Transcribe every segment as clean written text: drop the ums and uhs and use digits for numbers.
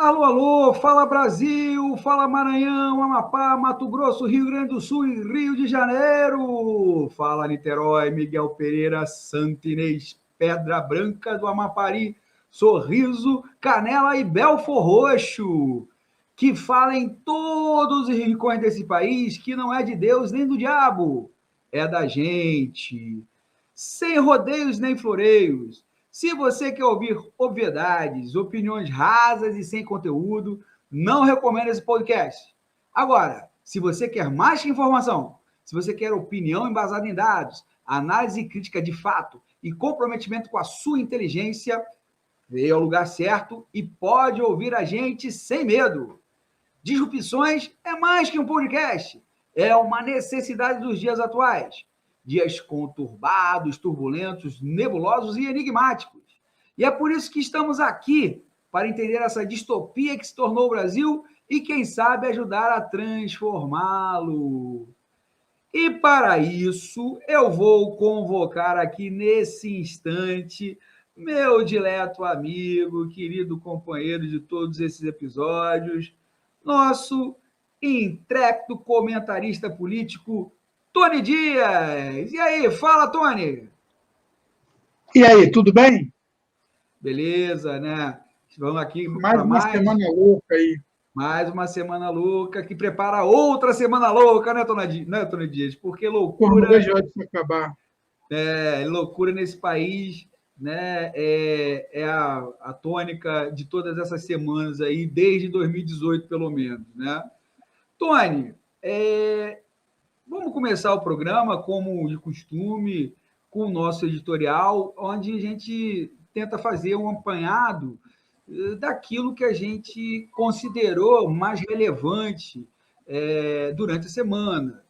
Alô, alô, fala Brasil, fala Maranhão, Amapá, Mato Grosso, Rio Grande do Sul e Rio de Janeiro. Fala Niterói, Miguel Pereira, Santo Inês, Pedra Branca do Amapari, Sorriso, Canela e Belfor Roxo. Que fala em todos os rincões desse país que não é de Deus nem do diabo, é da gente. Sem rodeios nem floreios. Se você quer ouvir obviedades, opiniões rasas e sem conteúdo, não recomendo esse podcast. Agora, se você quer mais que informação, se você quer opinião embasada em dados, análise crítica de fato e comprometimento com a sua inteligência, veio ao lugar certo e pode ouvir a gente sem medo. Disrupções é mais que um podcast, é uma necessidade dos dias atuais. Dias conturbados, turbulentos, nebulosos e enigmáticos. E é por isso que estamos aqui, para entender essa distopia que se tornou o Brasil e, quem sabe, ajudar a transformá-lo. E para isso, eu vou convocar aqui nesse instante meu dileto amigo, querido companheiro de todos esses episódios, nosso intrépido comentarista político, Tony Dias. E aí, fala, Tony! E aí, tudo bem? Beleza, né? Vamos aqui Mais para uma semana louca aí. mais uma semana louca que prepara outra semana louca, né, Tony Dias? Porque Porra, não loucura vejo a hora disso acabar. loucura nesse país, né? É a tônica de todas essas semanas aí, desde 2018, pelo menos, né? Tony, vamos começar o programa, como de costume, com o nosso editorial, onde a gente tenta fazer um apanhado daquilo que a gente considerou mais relevante durante a semana.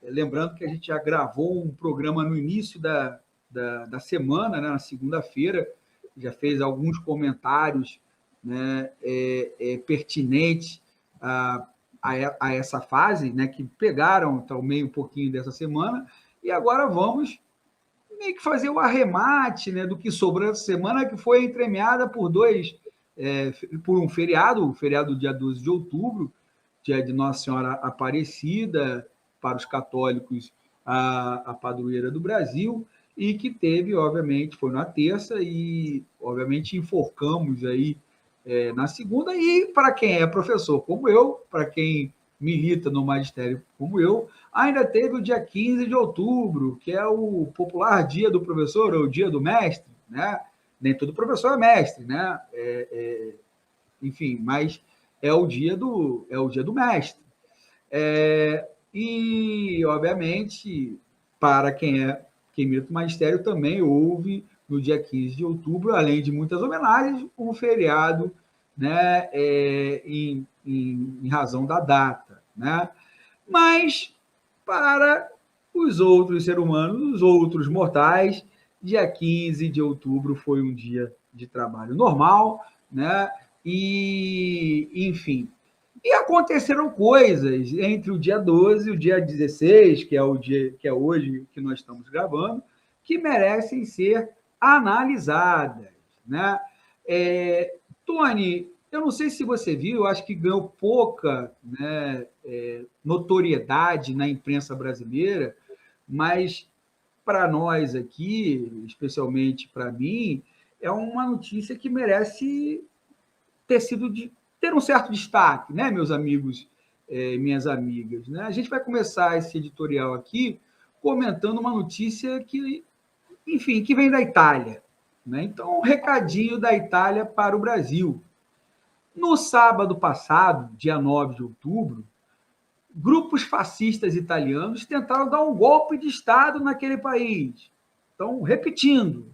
Lembrando que a gente já gravou um programa no início da semana, né, na segunda-feira, já fez alguns comentários, né, pertinentes a essa fase, né, que pegaram também um pouquinho dessa semana, e agora vamos meio que fazer o arremate, né, do que sobrou essa semana, que foi entremeada por um feriado, o feriado do dia 12 de outubro, dia de Nossa Senhora Aparecida, para os católicos, a padroeira do Brasil, e que teve, obviamente, foi na terça, e, obviamente, enforcamos aí na segunda, e para quem é professor como eu, para quem milita no magistério como eu, ainda teve o dia 15 de outubro, que é o popular dia do professor, ou dia do mestre, né? Nem todo professor é mestre, né? Enfim, mas é o dia do mestre. E, obviamente, para quem milita o magistério, também houve, no dia 15 de outubro, além de muitas homenagens, um feriado, né, em razão da data. Né? Mas, para os outros seres humanos, os outros mortais, dia 15 de outubro foi um dia de trabalho normal, né? E, enfim, e aconteceram coisas entre o dia 12 e o dia 16, que é o dia que é hoje que nós estamos gravando, que merecem ser analisadas, né? Tony, eu não sei se você viu, eu acho que ganhou pouca, né, notoriedade na imprensa brasileira, mas para nós aqui, especialmente para mim, é uma notícia que merece ter sido ter um certo destaque, né, meus amigos e minhas amigas. Né? A gente vai começar esse editorial aqui comentando uma notícia que, enfim, que vem da Itália. Né? Então, um recadinho da Itália para o Brasil. No sábado passado, dia 9 de outubro, grupos fascistas italianos tentaram dar um golpe de Estado naquele país. Então, repetindo,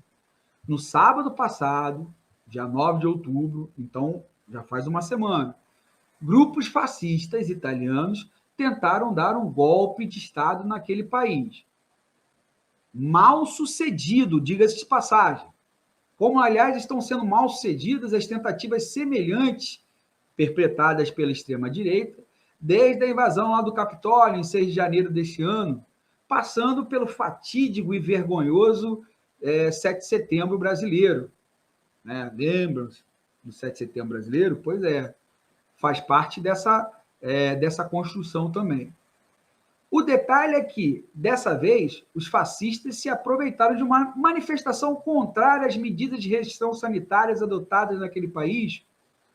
no sábado passado, dia 9 de outubro, então já faz uma semana, grupos fascistas italianos tentaram dar um golpe de Estado naquele país. Mal sucedido, diga-se de passagem. Como, aliás, estão sendo mal sucedidas as tentativas semelhantes perpetradas pela extrema-direita desde a invasão lá do Capitólio, em 6 de janeiro deste ano, passando pelo fatídico e vergonhoso 7 de setembro brasileiro. Né? Lembram-se do 7 de setembro brasileiro, pois é, faz parte dessa construção também. O detalhe é que, dessa vez, os fascistas se aproveitaram de uma manifestação contrária às medidas de restrição sanitárias adotadas naquele país,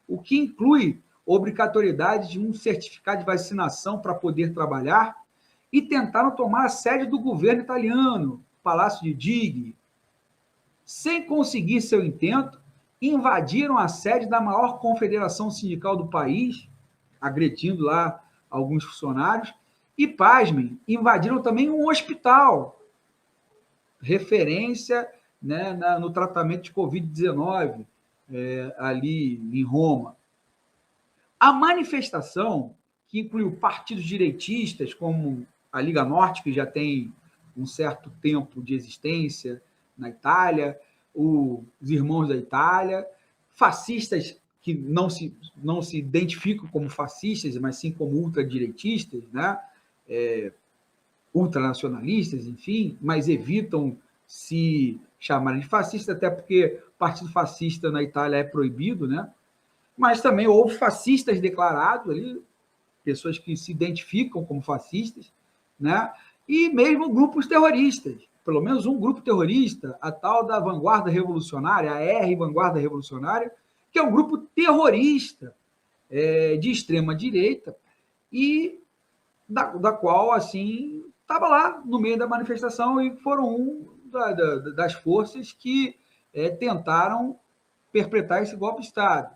o que inclui obrigatoriedade de um certificado de vacinação para poder trabalhar, e tentaram tomar a sede do governo italiano, Palácio de Dighi. Sem conseguir seu intento, invadiram a sede da maior confederação sindical do país, agredindo lá alguns funcionários, e, pasmem, invadiram também um hospital, referência, né, no tratamento de Covid-19, ali em Roma. A manifestação, que incluiu partidos direitistas, como a Liga Norte, que já tem um certo tempo de existência na Itália, os Irmãos da Itália, fascistas que não se identificam como fascistas, mas sim como ultradireitistas, né? Ultranacionalistas, enfim, mas evitam se chamarem de fascistas, até porque o partido fascista na Itália é proibido, né? Mas também houve fascistas declarados ali, pessoas que se identificam como fascistas, né? E mesmo grupos terroristas, pelo menos um grupo terrorista, a tal da Vanguarda Revolucionária, a R Vanguarda Revolucionária, que é um grupo terrorista de extrema-direita e da qual, assim, estava lá no meio da manifestação e foram das forças que tentaram perpetrar esse golpe de Estado.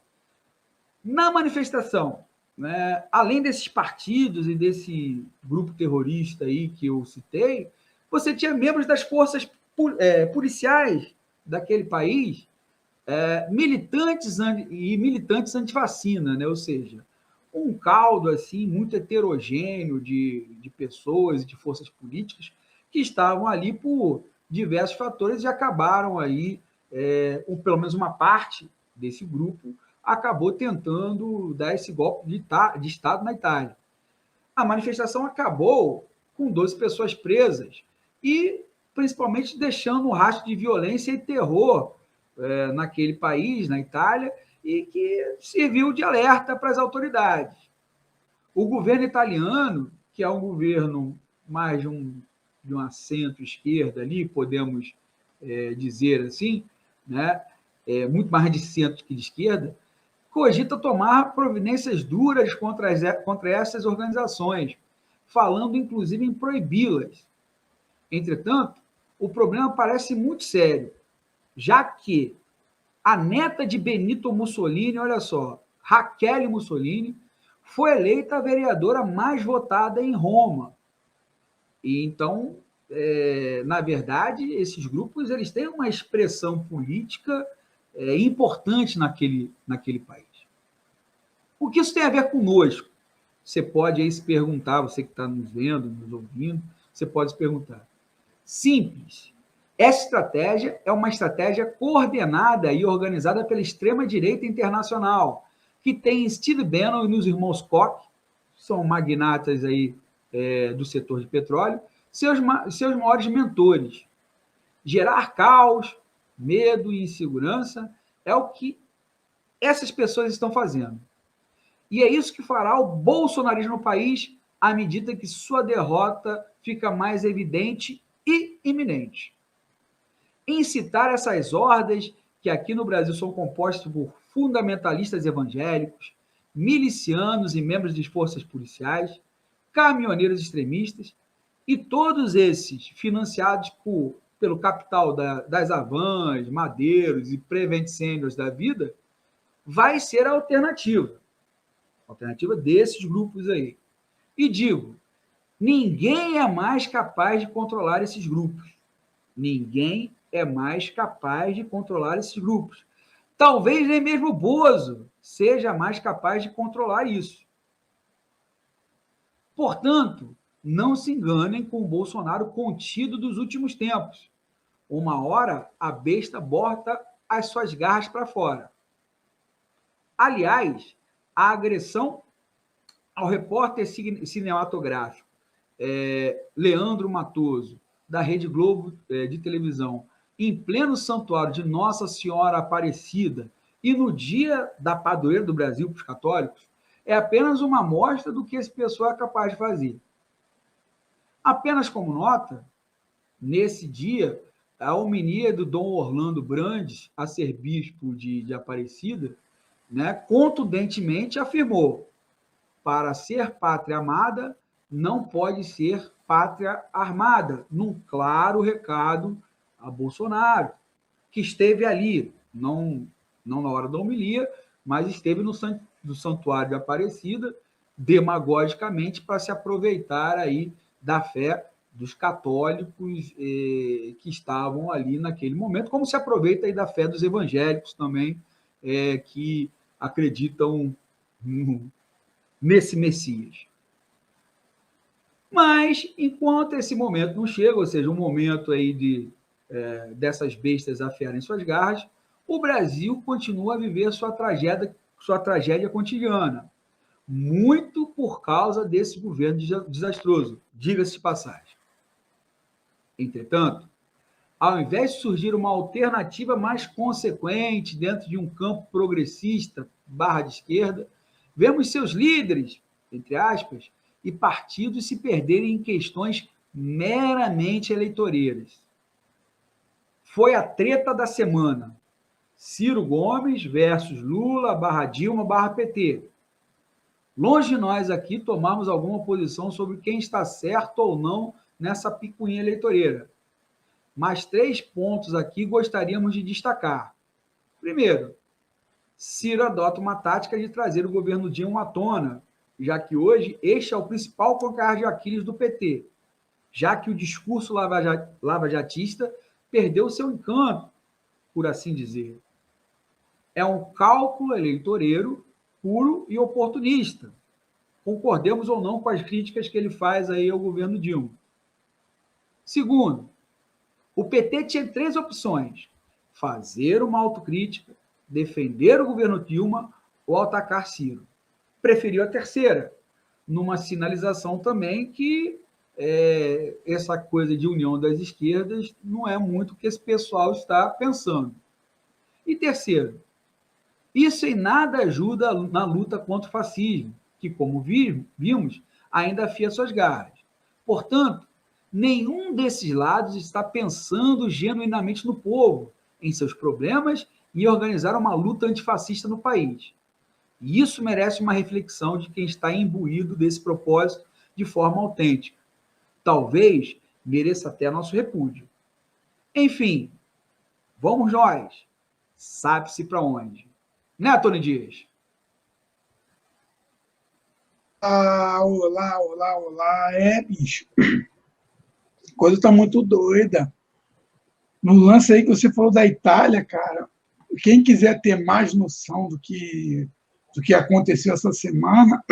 Na manifestação, né, além desses partidos e desse grupo terrorista aí que eu citei, você tinha membros das forças policiais daquele país, militantes antivacina, né? Ou seja, um caldo assim muito heterogêneo de pessoas e de forças políticas que estavam ali por diversos fatores e acabaram aí, ou pelo menos uma parte desse grupo, acabou tentando dar esse golpe de Estado na Itália. A manifestação acabou com 12 pessoas presas e, principalmente, deixando um rastro de violência e terror naquele país, na Itália, e que serviu de alerta para as autoridades. O governo italiano, que é um governo mais de uma centro-esquerda ali, podemos dizer assim, né? Muito mais de centro que de esquerda, cogita tomar providências duras contra essas organizações, falando inclusive em proibi-las. Entretanto, o problema parece muito sério, já que a neta de Benito Mussolini, olha só, Raquel Mussolini, foi eleita a vereadora mais votada em Roma. E então, na verdade, esses grupos eles têm uma expressão política importante naquele país. O que isso tem a ver conosco? Você pode aí se perguntar, você que está nos vendo, nos ouvindo, você pode se perguntar. Simples. Essa estratégia é uma estratégia coordenada e organizada pela extrema-direita internacional, que tem Steve Bannon e os irmãos Koch, são magnatas aí, do setor de petróleo, seus maiores mentores. Gerar caos, medo e insegurança é o que essas pessoas estão fazendo. E é isso que fará o bolsonarismo no país à medida que sua derrota fica mais evidente e iminente. Incitar essas hordas, que aqui no Brasil são compostas por fundamentalistas evangélicos, milicianos e membros de forças policiais, caminhoneiros extremistas, e todos esses financiados pelo capital das Havans, Madeiros e Prevent Seniors da vida, vai ser a alternativa desses grupos aí. E digo, ninguém é mais capaz de controlar esses grupos. Ninguém é mais capaz de controlar esses grupos. Talvez nem mesmo o Bozo seja mais capaz de controlar isso. Portanto, não se enganem com o Bolsonaro contido dos últimos tempos. Uma hora, a besta bota as suas garras para fora. Aliás, a agressão ao repórter cinematográfico Leandro Matoso, da Rede Globo de televisão, em pleno santuário de Nossa Senhora Aparecida e no dia da padroeira do Brasil para os católicos, é apenas uma amostra do que esse pessoal é capaz de fazer. Apenas como nota, nesse dia, a homilia do Dom Orlando Brandes, a ser bispo de Aparecida, né, contundentemente afirmou: para ser pátria amada, não pode ser pátria armada, num claro recado a Bolsonaro, que esteve ali, não na hora da homilia, mas esteve no Santuário de Aparecida, demagogicamente, para se aproveitar aí da fé dos católicos que estavam ali naquele momento, como se aproveita aí da fé dos evangélicos também, que acreditam nesse Messias. Mas, enquanto esse momento não chega, ou seja, um momento aí dessas bestas afiarem suas garras, o Brasil continua a viver sua tragédia cotidiana, muito por causa desse governo desastroso, diga-se de passagem. Entretanto, ao invés de surgir uma alternativa mais consequente dentro de um campo progressista / de esquerda, vemos seus líderes, entre aspas, e partidos se perderem em questões meramente eleitoreiras. Foi a treta da semana. Ciro Gomes versus Lula / Dilma / PT. Longe de nós aqui tomarmos alguma posição sobre quem está certo ou não nessa picuinha eleitoreira. Mas 3 pontos aqui gostaríamos de destacar. Primeiro, Ciro adota uma tática de trazer o governo Dilma à tona, já que hoje este é o principal calcanhar de Aquiles do PT, já que o discurso lavajatista perdeu seu encanto, por assim dizer. É um cálculo eleitoreiro puro e oportunista. Concordemos ou não com as críticas que ele faz aí ao governo Dilma. Segundo, o PT tinha 3 opções: fazer uma autocrítica, defender o governo Dilma ou atacar Ciro. Preferiu a terceira, numa sinalização também que essa coisa de união das esquerdas não é muito o que esse pessoal está pensando. E terceiro, isso em nada ajuda na luta contra o fascismo, que, como vimos, ainda afia suas garras. Portanto, nenhum desses lados está pensando genuinamente no povo, em seus problemas e em organizar uma luta antifascista no país. E isso merece uma reflexão de quem está imbuído desse propósito de forma autêntica. Talvez mereça até nosso repúdio. Enfim, vamos nós. Sabe-se para onde. Né, Tony Dias? Olá. Bicho. A coisa está muito doida. No lance aí que você falou da Itália, cara, quem quiser ter mais noção do que aconteceu essa semana,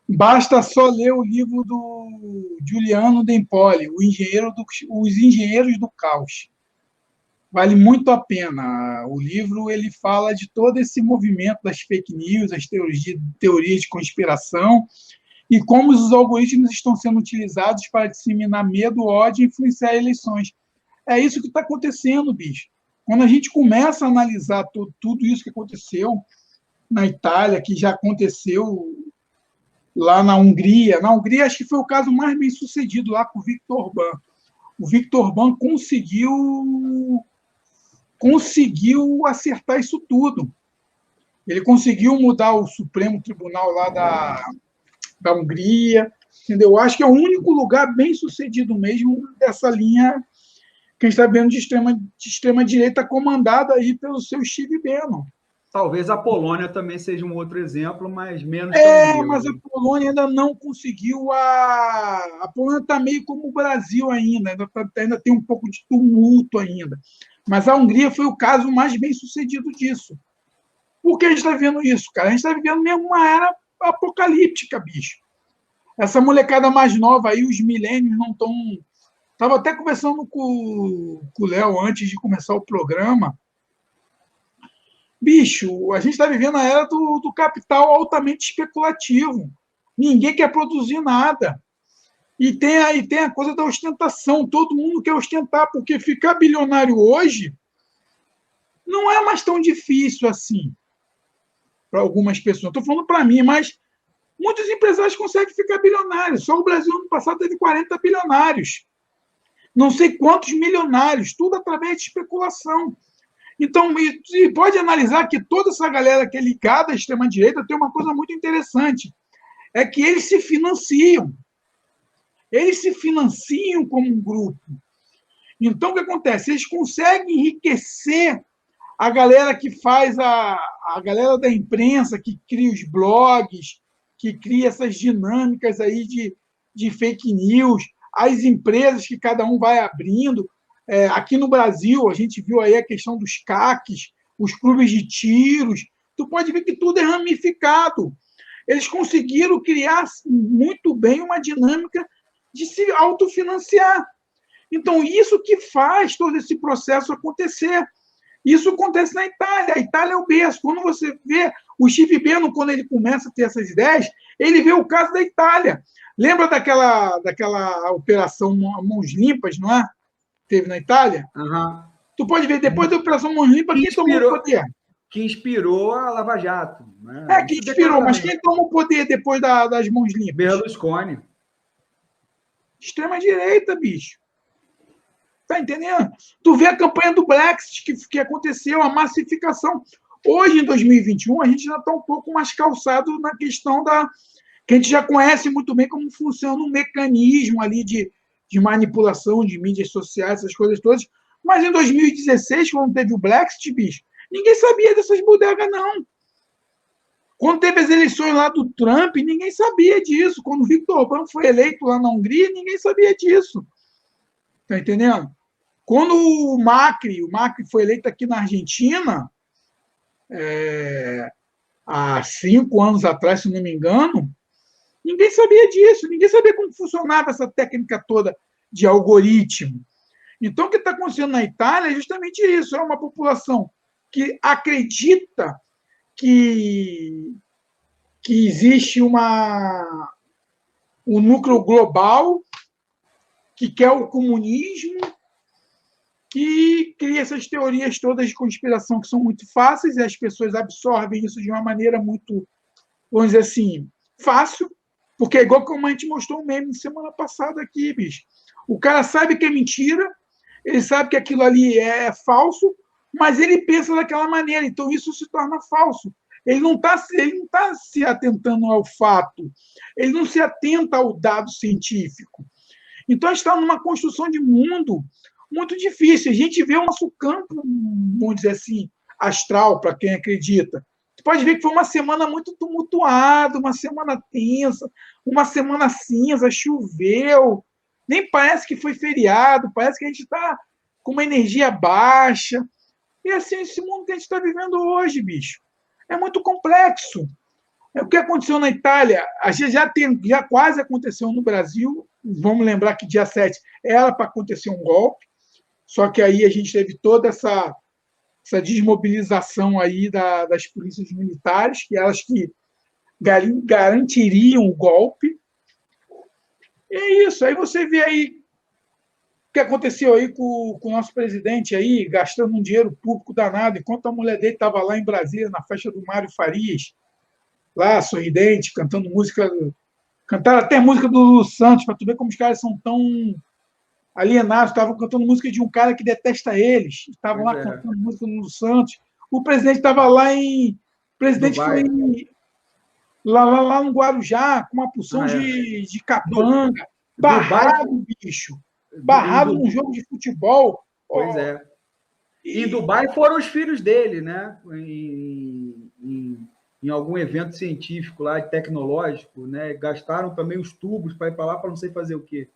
basta só ler o livro do Giuliano D'Empoli, Os Engenheiros do Caos. Vale muito a pena. O livro ele fala de todo esse movimento das fake news, as teorias de conspiração e como os algoritmos estão sendo utilizados para disseminar medo, ódio e influenciar eleições. É isso que está acontecendo, bicho. Quando a gente começa a analisar tudo isso que aconteceu na Itália, que já aconteceu lá na Hungria acho que foi o caso mais bem sucedido lá com o Viktor Orbán. O Viktor Orbán conseguiu acertar isso tudo. Ele conseguiu mudar o Supremo Tribunal lá da Hungria, entendeu? Eu acho que é o único lugar bem sucedido mesmo dessa linha que a gente está vendo de extrema direita comandada aí pelo seu Steve Bannon. Talvez a Polônia também seja um outro exemplo, mas menos. Mas a Polônia ainda não conseguiu. A Polônia está meio como o Brasil ainda tem um pouco de tumulto ainda. Mas a Hungria foi o caso mais bem sucedido disso. Por que a gente está vendo isso, cara? A gente está vivendo mesmo uma era apocalíptica, bicho. Essa molecada mais nova aí, os milênios não estão. Estava até conversando com o Léo antes de começar o programa. Bicho, a gente está vivendo a era do capital altamente especulativo. Ninguém quer produzir nada. E tem a coisa da ostentação. Todo mundo quer ostentar, porque ficar bilionário hoje não é mais tão difícil assim para algumas pessoas. Estou falando para mim, mas muitos empresários conseguem ficar bilionários. Só o Brasil, no passado, teve 40 bilionários. Não sei quantos milionários, tudo através de especulação. Então, e pode analisar que toda essa galera que é ligada à extrema-direita tem uma coisa muito interessante, é que eles se financiam. Eles se financiam como um grupo. Então, o que acontece? Eles conseguem enriquecer a galera que faz a galera da imprensa, que cria os blogs, que cria essas dinâmicas aí de fake news, as empresas que cada um vai abrindo. Aqui no Brasil, a gente viu aí a questão dos CACs, os clubes de tiros. Tu pode ver que tudo é ramificado. Eles conseguiram criar muito bem uma dinâmica de se autofinanciar. Então, isso que faz todo esse processo acontecer. Isso acontece na Itália. A Itália é o berço. Quando você vê o Steve Bannon, quando ele começa a ter essas ideias, ele vê o caso da Itália. Lembra daquela operação Mãos Limpas, não é? Teve na Itália? Uhum. Tu pode ver, depois da operação Mãos Limpas, quem tomou o poder? Que inspirou a Lava Jato. Né? Que inspirou, mas quem tomou o poder depois das Mãos Limpas? Berlusconi. Extrema-direita, bicho. Tá entendendo? Tu vê a campanha do Brexit que aconteceu, a massificação. Hoje, em 2021, a gente já está um pouco mais calçado na questão que a gente já conhece muito bem como funciona um mecanismo ali de manipulação de mídias sociais, essas coisas todas. Mas em 2016, quando teve o Brexit, bicho, ninguém sabia dessas bodegas, não. Quando teve as eleições lá do Trump, ninguém sabia disso. Quando o Viktor Orbán foi eleito lá na Hungria, ninguém sabia disso. Tá entendendo? Quando o Macri foi eleito aqui na Argentina, há 5 anos atrás, se não me engano, ninguém sabia disso, ninguém sabia como funcionava essa técnica toda de algoritmo. Então, o que está acontecendo na Itália é justamente isso, é uma população que acredita que existe um núcleo global que quer o comunismo, que cria essas teorias todas de conspiração que são muito fáceis e as pessoas absorvem isso de uma maneira muito, vamos dizer assim, fácil, porque é igual como a gente mostrou um meme semana passada aqui, bicho. O cara sabe que é mentira, ele sabe que aquilo ali é falso, mas ele pensa daquela maneira, então isso se torna falso. Ele não está se atentando ao fato, ele não se atenta ao dado científico. Então, a gente está numa construção de mundo muito difícil. A gente vê o nosso campo, vamos dizer assim, astral, para quem acredita. Você pode ver que foi uma semana muito tumultuada, uma semana tensa, uma semana cinza, choveu, nem parece que foi feriado, parece que a gente está com uma energia baixa. E assim, esse mundo que a gente está vivendo hoje, bicho, é muito complexo. O que aconteceu na Itália, a gente já quase aconteceu no Brasil. Vamos lembrar que dia 7 era para acontecer um golpe, só que aí a gente teve toda essa desmobilização aí das polícias militares, que elas que garantiriam o golpe. E é isso. Aí você vê aí o que aconteceu aí com o nosso presidente aí, gastando um dinheiro público danado, enquanto a mulher dele estava lá em Brasília, na festa do Mário Farias, lá, sorridente, cantando música. Cantaram até música do Lulu Santos, para tu ver como os caras são tão alienados. Estavam cantando música de um cara que detesta eles. Estavam lá cantando música do Lulu Santos. O presidente estava lá em. O presidente Dubai. Foi lá no Guarujá, com uma porção de capanga. Barrado, Dubai, bicho. Barrado num jogo de futebol. Pois é. E em Dubai foram os filhos dele, né? Em algum evento científico lá, tecnológico, né? Gastaram também os tubos para ir para lá para não sei fazer o quê.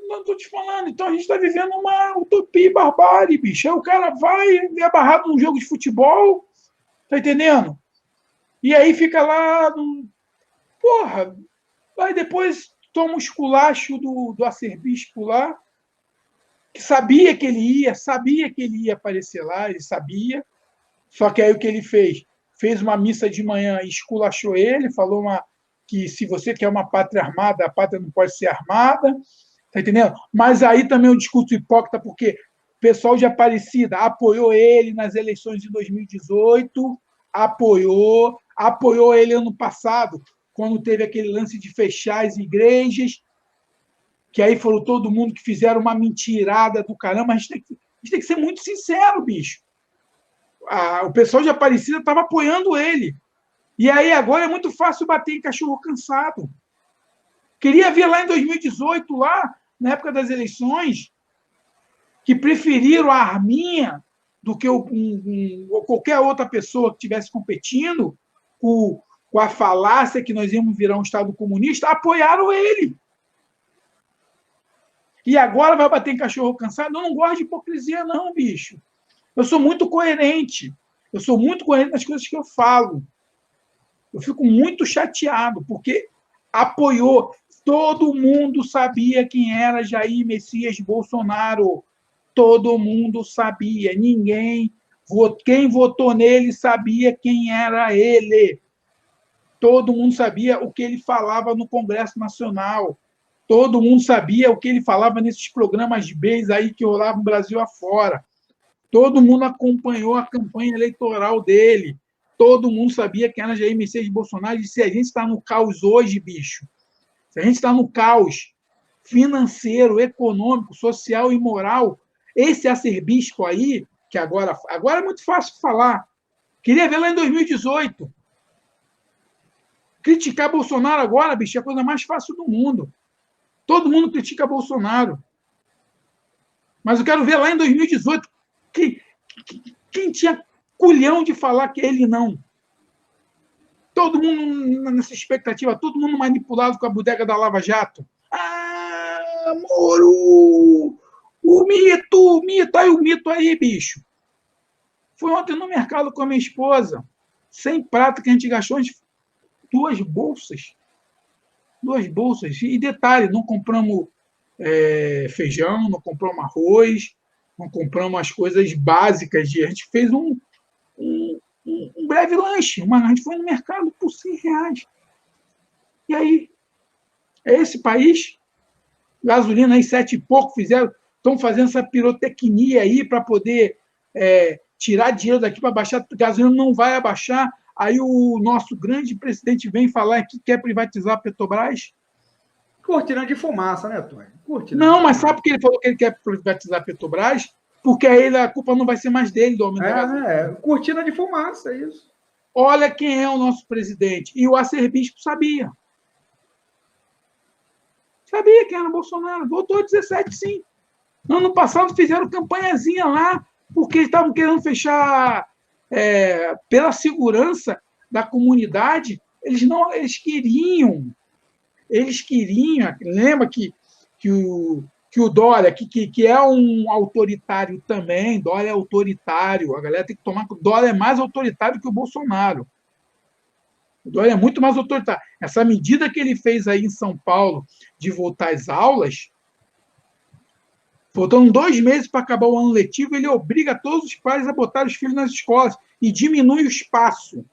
Não estou te falando. Então a gente está vivendo uma utopia e barbárie, bicho. Aí o cara vai, é barrado num jogo de futebol, tá entendendo? E aí fica lá, porra, aí depois toma um esculacho do arcebispo lá, que sabia que ele ia aparecer lá, ele sabia, só que aí o que ele fez? Fez uma missa de manhã e esculachou ele, falou que se você quer uma pátria armada, a pátria não pode ser armada, tá entendendo? Mas aí também o discurso hipócrita, porque pessoal de Aparecida apoiou ele nas eleições de 2018, apoiou ele ano passado, quando teve aquele lance de fechar as igrejas, que aí falou todo mundo que fizeram uma mentirada do caramba. A gente tem que ser muito sincero, bicho. O pessoal de Aparecida estava apoiando ele. E aí agora é muito fácil bater em cachorro cansado. Queria ver lá em 2018, lá, na época das eleições, que preferiram a Arminha do que ou qualquer outra pessoa que estivesse competindo com a falácia que nós íamos virar um Estado comunista, apoiaram ele. E agora vai bater em cachorro cansado? Eu não gosto de hipocrisia, não, bicho. Eu sou muito coerente. Eu sou muito coerente nas coisas que eu falo. Eu fico muito chateado, porque apoiou. Todo mundo sabia quem era Jair Messias Bolsonaro. Todo mundo sabia. Quem votou nele sabia quem era ele. Todo mundo sabia o que ele falava no Congresso Nacional. Todo mundo sabia o que ele falava nesses programas Bs aí que rolavam no Brasil afora. Todo mundo acompanhou a campanha eleitoral dele. Todo mundo sabia quem era Jair Messias Bolsonaro. E se a gente está no caos hoje, bicho, se a gente está no caos financeiro, econômico, social e moral, esse arcebispo aí, que agora é muito fácil falar, queria ver lá em 2018. Criticar Bolsonaro agora, bicho, é a coisa mais fácil do mundo. Todo mundo critica Bolsonaro. Mas eu quero ver lá em 2018 quem tinha culhão de falar que ele não. Todo mundo nessa expectativa, todo mundo manipulado com a bodega da Lava Jato. Ah, Moro! O mito, aí o mito aí, bicho. Foi ontem no mercado com a minha esposa. 100 prata que a gente gastou, 2 bolsas. 2 bolsas. E detalhe, não compramos feijão, não compramos arroz, não compramos as coisas básicas. A gente fez um breve lanche. A gente foi no mercado por R$100. E aí, é esse país? Gasolina aí 7 e pouco fizeram. Estão fazendo essa pirotecnia aí para poder tirar dinheiro daqui para baixar. A gasolina não vai abaixar. Aí o nosso grande presidente vem falar que quer privatizar a Petrobras. Cortina de fumaça, né, Tony? Não, mas sabe por que ele falou que ele quer privatizar a Petrobras? Porque aí a culpa não vai ser mais dele, do aumento da gasolina. Cortina de fumaça, é isso. Olha quem é o nosso presidente. E o arcebispo sabia. Sabia quem era o Bolsonaro. Votou 17, sim. No ano passado fizeram campanhazinha lá, porque estavam querendo fechar pela segurança da comunidade. Eles queriam. Lembra que o Dória, que é um autoritário também, Dória é autoritário, a galera tem que tomar. O Dória é mais autoritário que o Bolsonaro. O Dória é muito mais autoritário. Essa medida que ele fez aí em São Paulo de voltar às aulas, faltando 2 meses para acabar o ano letivo, ele obriga todos os pais a botar os filhos nas escolas e diminui o espaço.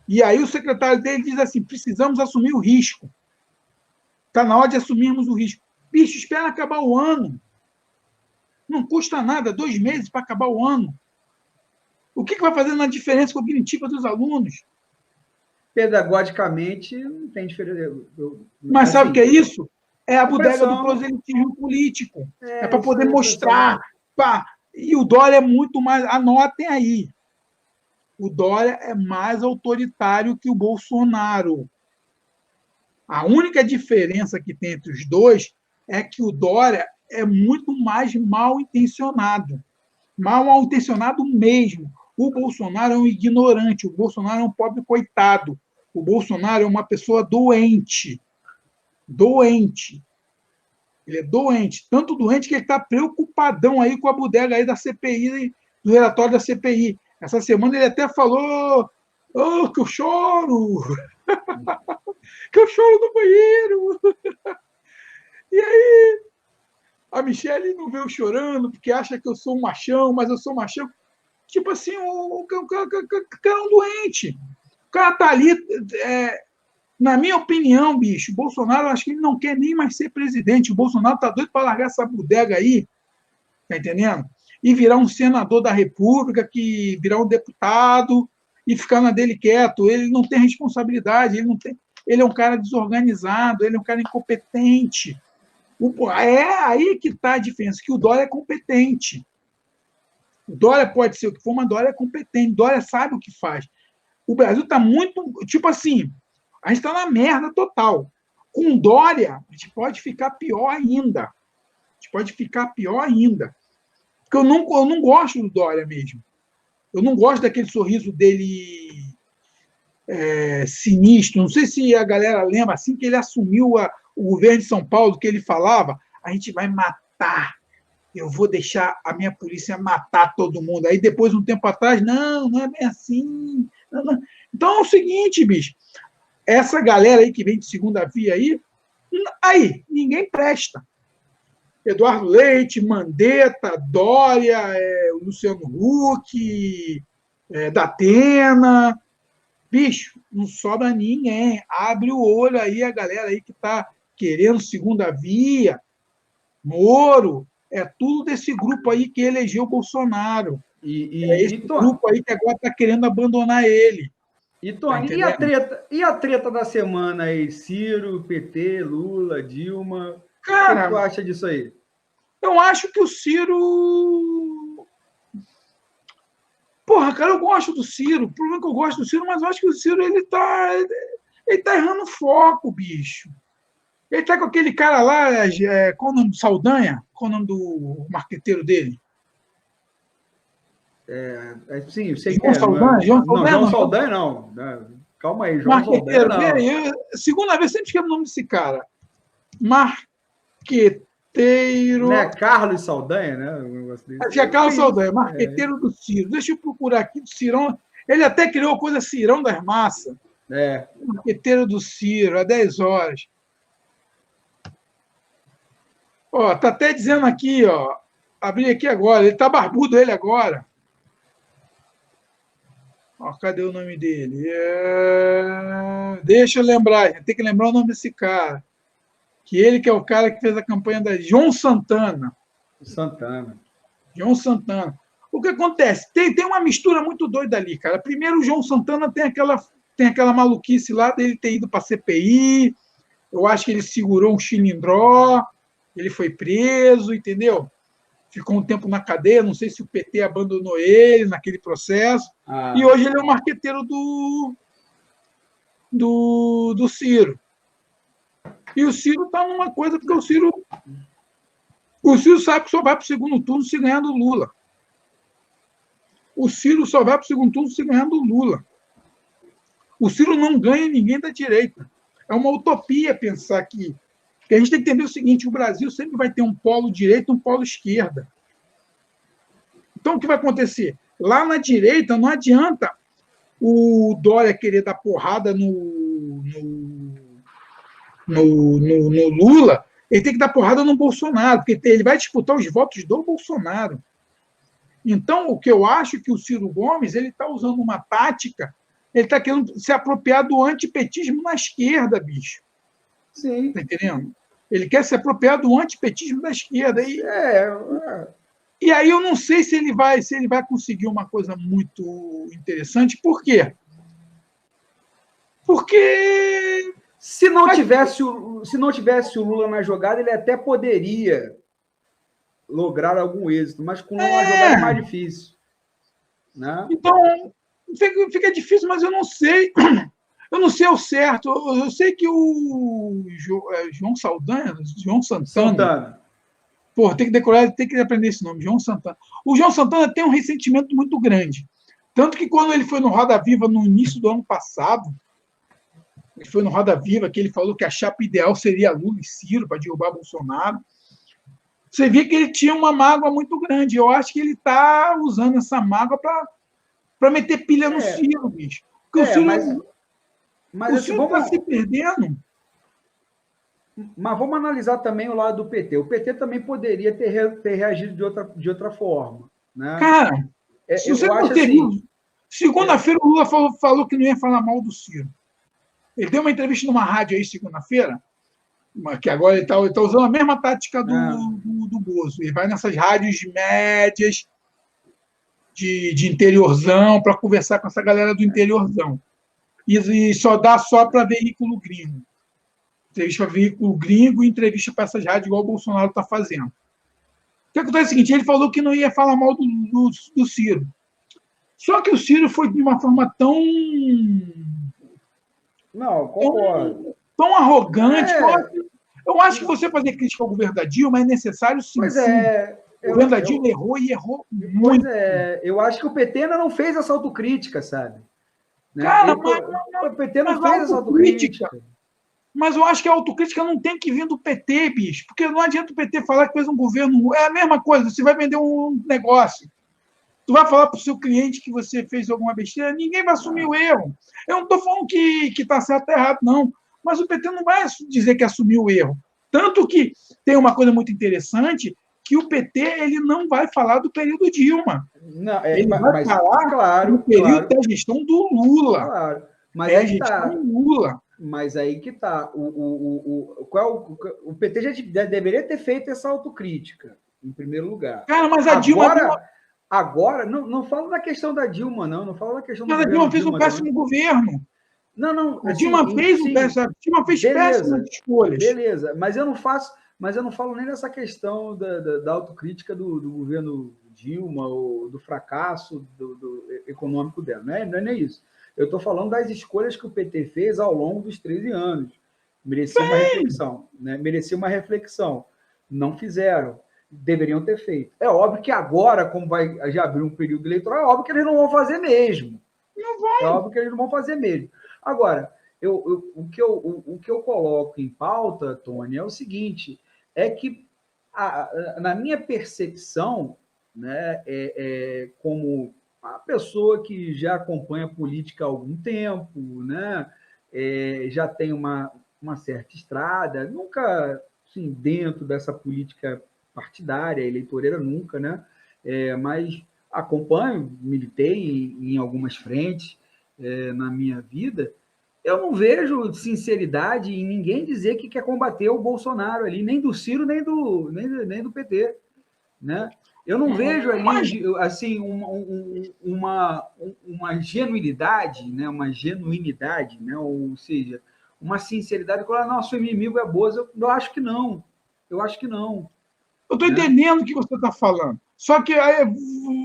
E aí o secretário dele diz assim: precisamos assumir o risco. Está na hora de assumirmos o risco. Bicho, espera acabar o ano. Não custa nada, 2 meses para acabar o ano. O que vai fazer na diferença cognitiva dos alunos? Pedagogicamente, não tem diferença. Mas sabe o que é isso? É a bodega do proselitismo político. É para poder mostrar. E o Dória é muito mais. Anotem aí. O Dória é mais autoritário que o Bolsonaro. A única diferença que tem entre os dois é que o Dória é muito mais mal intencionado. Mal intencionado mesmo. O Bolsonaro é um ignorante, o Bolsonaro é um pobre coitado. O Bolsonaro é uma pessoa doente. Doente. Ele é doente. Tanto doente que ele está preocupadão aí com a bodega aí da CPI, do relatório da CPI. Essa semana ele até falou que eu choro. Que eu choro no banheiro. E aí, a Michelle não veio chorando porque acha que eu sou um machão, mas eu sou machão. Tipo assim, o cara é um doente. O cara tá ali, na minha opinião, bicho, o Bolsonaro, acho que ele não quer nem mais ser presidente. O Bolsonaro tá doido para largar essa bodega aí, tá entendendo? e virar um senador da República, que virar um deputado e ficar na dele quieto. Ele não tem responsabilidade, ele é um cara desorganizado, ele é um cara incompetente. É aí que está a diferença, que o Dória é competente. O Dória pode ser o que for, mas o Dória é competente, o Dória sabe o que faz. O Brasil está muito, tipo assim, a gente está na merda total. Com Dória, a gente pode ficar pior ainda. A gente pode ficar pior ainda. Porque eu não gosto do Dória mesmo. Eu não gosto daquele sorriso dele sinistro. Não sei se a galera lembra, assim que ele assumiu o governo de São Paulo, que ele falava, a gente vai matar, eu vou deixar a minha polícia matar todo mundo. Aí depois, um tempo atrás, não é bem assim. Não. Então é o seguinte, bicho, essa galera aí que vem de segunda via aí ninguém presta. Eduardo Leite, Mandetta, Dória, o Luciano Huck, Datena. Bicho, não sobra ninguém. Abre o olho aí, a galera aí que está querendo segunda via, Moro, é tudo desse grupo aí que elegeu o Bolsonaro. É esse grupo aí que agora está querendo abandonar ele. E, Tony, e a treta da semana aí? Ciro, PT, Lula, Dilma. Cara, o que tu acha disso aí? Eu acho que o Ciro... Porra, cara, eu gosto do Ciro. O problema é que eu gosto do Ciro, mas eu acho que o Ciro ele tá errando o foco, bicho. Ele tá com aquele cara lá, qual o nome do Saldanha? Qual o nome do marqueteiro dele? Sim, eu sei João Saldanha? João Saldanha não. Calma aí, João Saldanha não. Segunda vez, sempre esqueço o nome desse cara. Marqueteiro... Não é Carlos Saldanha, né? É Carlos Saldanha, marqueteiro do Ciro. Deixa eu procurar aqui do Cirão. Ele até criou a coisa Cirão das Massas. Marqueteiro do Ciro, há 10 horas. Ó, tá até dizendo aqui, ó. Abri aqui agora. Ele tá barbudo, ele agora. Ó, cadê o nome dele? Deixa eu lembrar. Tem que lembrar o nome desse cara. Que ele que é o cara que fez a campanha da João Santana. João Santana. O que acontece? Tem uma mistura muito doida ali, cara. Primeiro, o João Santana tem aquela maluquice lá dele ter ido para a CPI. Eu acho que ele segurou um chilindró. Ele foi preso, entendeu? Ficou um tempo na cadeia. Não sei se o PT abandonou ele naquele processo. E hoje ele é o marqueteiro do Ciro. E o Ciro está numa coisa, porque o Ciro sabe que só vai para o segundo turno se ganhar do Lula. O Ciro só vai para o segundo turno se ganhar do Lula. O Ciro não ganha ninguém da direita. É uma utopia pensar que a gente tem que entender o seguinte, o Brasil sempre vai ter um polo direita e um polo esquerda. Então, o que vai acontecer? Lá na direita, não adianta o Dória querer dar porrada no Lula, ele tem que dar porrada no Bolsonaro, porque ele vai disputar os votos do Bolsonaro. Então, o que eu acho que o Ciro Gomes ele está usando uma tática, ele está querendo se apropriar do antipetismo na esquerda, bicho. Sim. Está entendendo? Ele quer se apropriar do antipetismo da esquerda. E aí eu não sei se ele vai conseguir uma coisa muito interessante. Por quê? Porque se não tivesse o Lula na jogada, ele até poderia lograr algum êxito, mas com uma jogada é mais difícil. Né? Então, fica difícil, mas eu não sei. Eu não sei ao certo. Eu sei que o João Santana. Pô, tem que decorar, tem que aprender esse nome, João Santana. O João Santana tem um ressentimento muito grande. Tanto que quando ele foi no Roda Viva no início do ano passado, ele foi no Roda Viva, que ele falou que a chapa ideal seria Lula e Ciro para derrubar Bolsonaro. Você vê que ele tinha uma mágoa muito grande. Eu acho que ele está usando essa mágoa para meter pilha no Ciro, bicho. Porque o Ciro... Mas o Ciro está se perdendo. Mas vamos analisar também o lado do PT. O PT também poderia ter reagido de outra forma. Né? Cara, se você não teve... Assim, segunda-feira o Lula falou que não ia falar mal do Ciro. Ele deu uma entrevista numa rádio aí segunda-feira, que agora ele está usando a mesma tática do Bozo. Ele vai nessas rádios médias de interiorzão, para conversar com essa galera do interiorzão. E só dá só para veículo gringo. Entrevista para veículo gringo e entrevista para essas rádios, igual o Bolsonaro está fazendo. O que acontece é o seguinte, ele falou que não ia falar mal do Ciro. Só que o Ciro foi de uma forma tão... Não, concordo. Tão arrogante. Eu acho que você fazer crítica ao governo da Dilma é necessário, sim. Pois é. O governo da Dilma errou e errou muito. Pois é. Eu acho que o PT ainda não fez essa autocrítica, sabe? Né? Cara, o PT não fez essa autocrítica. Mas eu acho que a autocrítica não tem que vir do PT, bicho. Porque não adianta o PT falar que fez um governo... É a mesma coisa. Você vai vender um negócio. Tu vai falar para o seu cliente que você fez alguma besteira, ninguém vai assumir o erro. Eu não estou falando que está certo ou errado, não. Mas o PT não vai dizer que assumiu o erro. Tanto que tem uma coisa muito interessante, que o PT ele não vai falar do período Dilma. Não, ele vai falar do período da gestão do Lula. Claro. Mas a gestão do Lula. Mas aí que está. O PT já deveria ter feito essa autocrítica, em primeiro lugar. Cara, mas a Dilma... Agora, não falo da questão da Dilma, não falo da questão Mas a Dilma fez um péssimo governo. Não. A Dilma fez péssimas escolhas. Beleza, mas eu não falo nem dessa questão da autocrítica do governo Dilma, ou do fracasso do econômico dela. Não é nem isso. Eu estou falando das escolhas que o PT fez ao longo dos 13 anos. Merecia uma reflexão. Né? Merecia uma reflexão. Não fizeram. Deveriam ter feito. É óbvio que agora, como vai já abrir um período eleitoral, é óbvio que eles não vão fazer mesmo. Não vão. É óbvio que eles não vão fazer mesmo. Agora, o que eu coloco em pauta, Tony, é o seguinte, é que na minha percepção, né, como a pessoa que já acompanha a política há algum tempo, né, já tem uma certa estrada, nunca assim, dentro dessa política partidária, eleitoreira nunca, né? Mas acompanho, militei em algumas frentes na minha vida, eu não vejo sinceridade em ninguém dizer que quer combater o Bolsonaro ali, nem do Ciro, nem do PT, né? Eu não vejo ali assim uma genuinidade, né? Uma genuinidade, né? Ou seja, uma sinceridade que nosso inimigo é Bozo. Eu acho que não. Eu acho que não. Eu estou entendendo o que você está falando. Só que aí,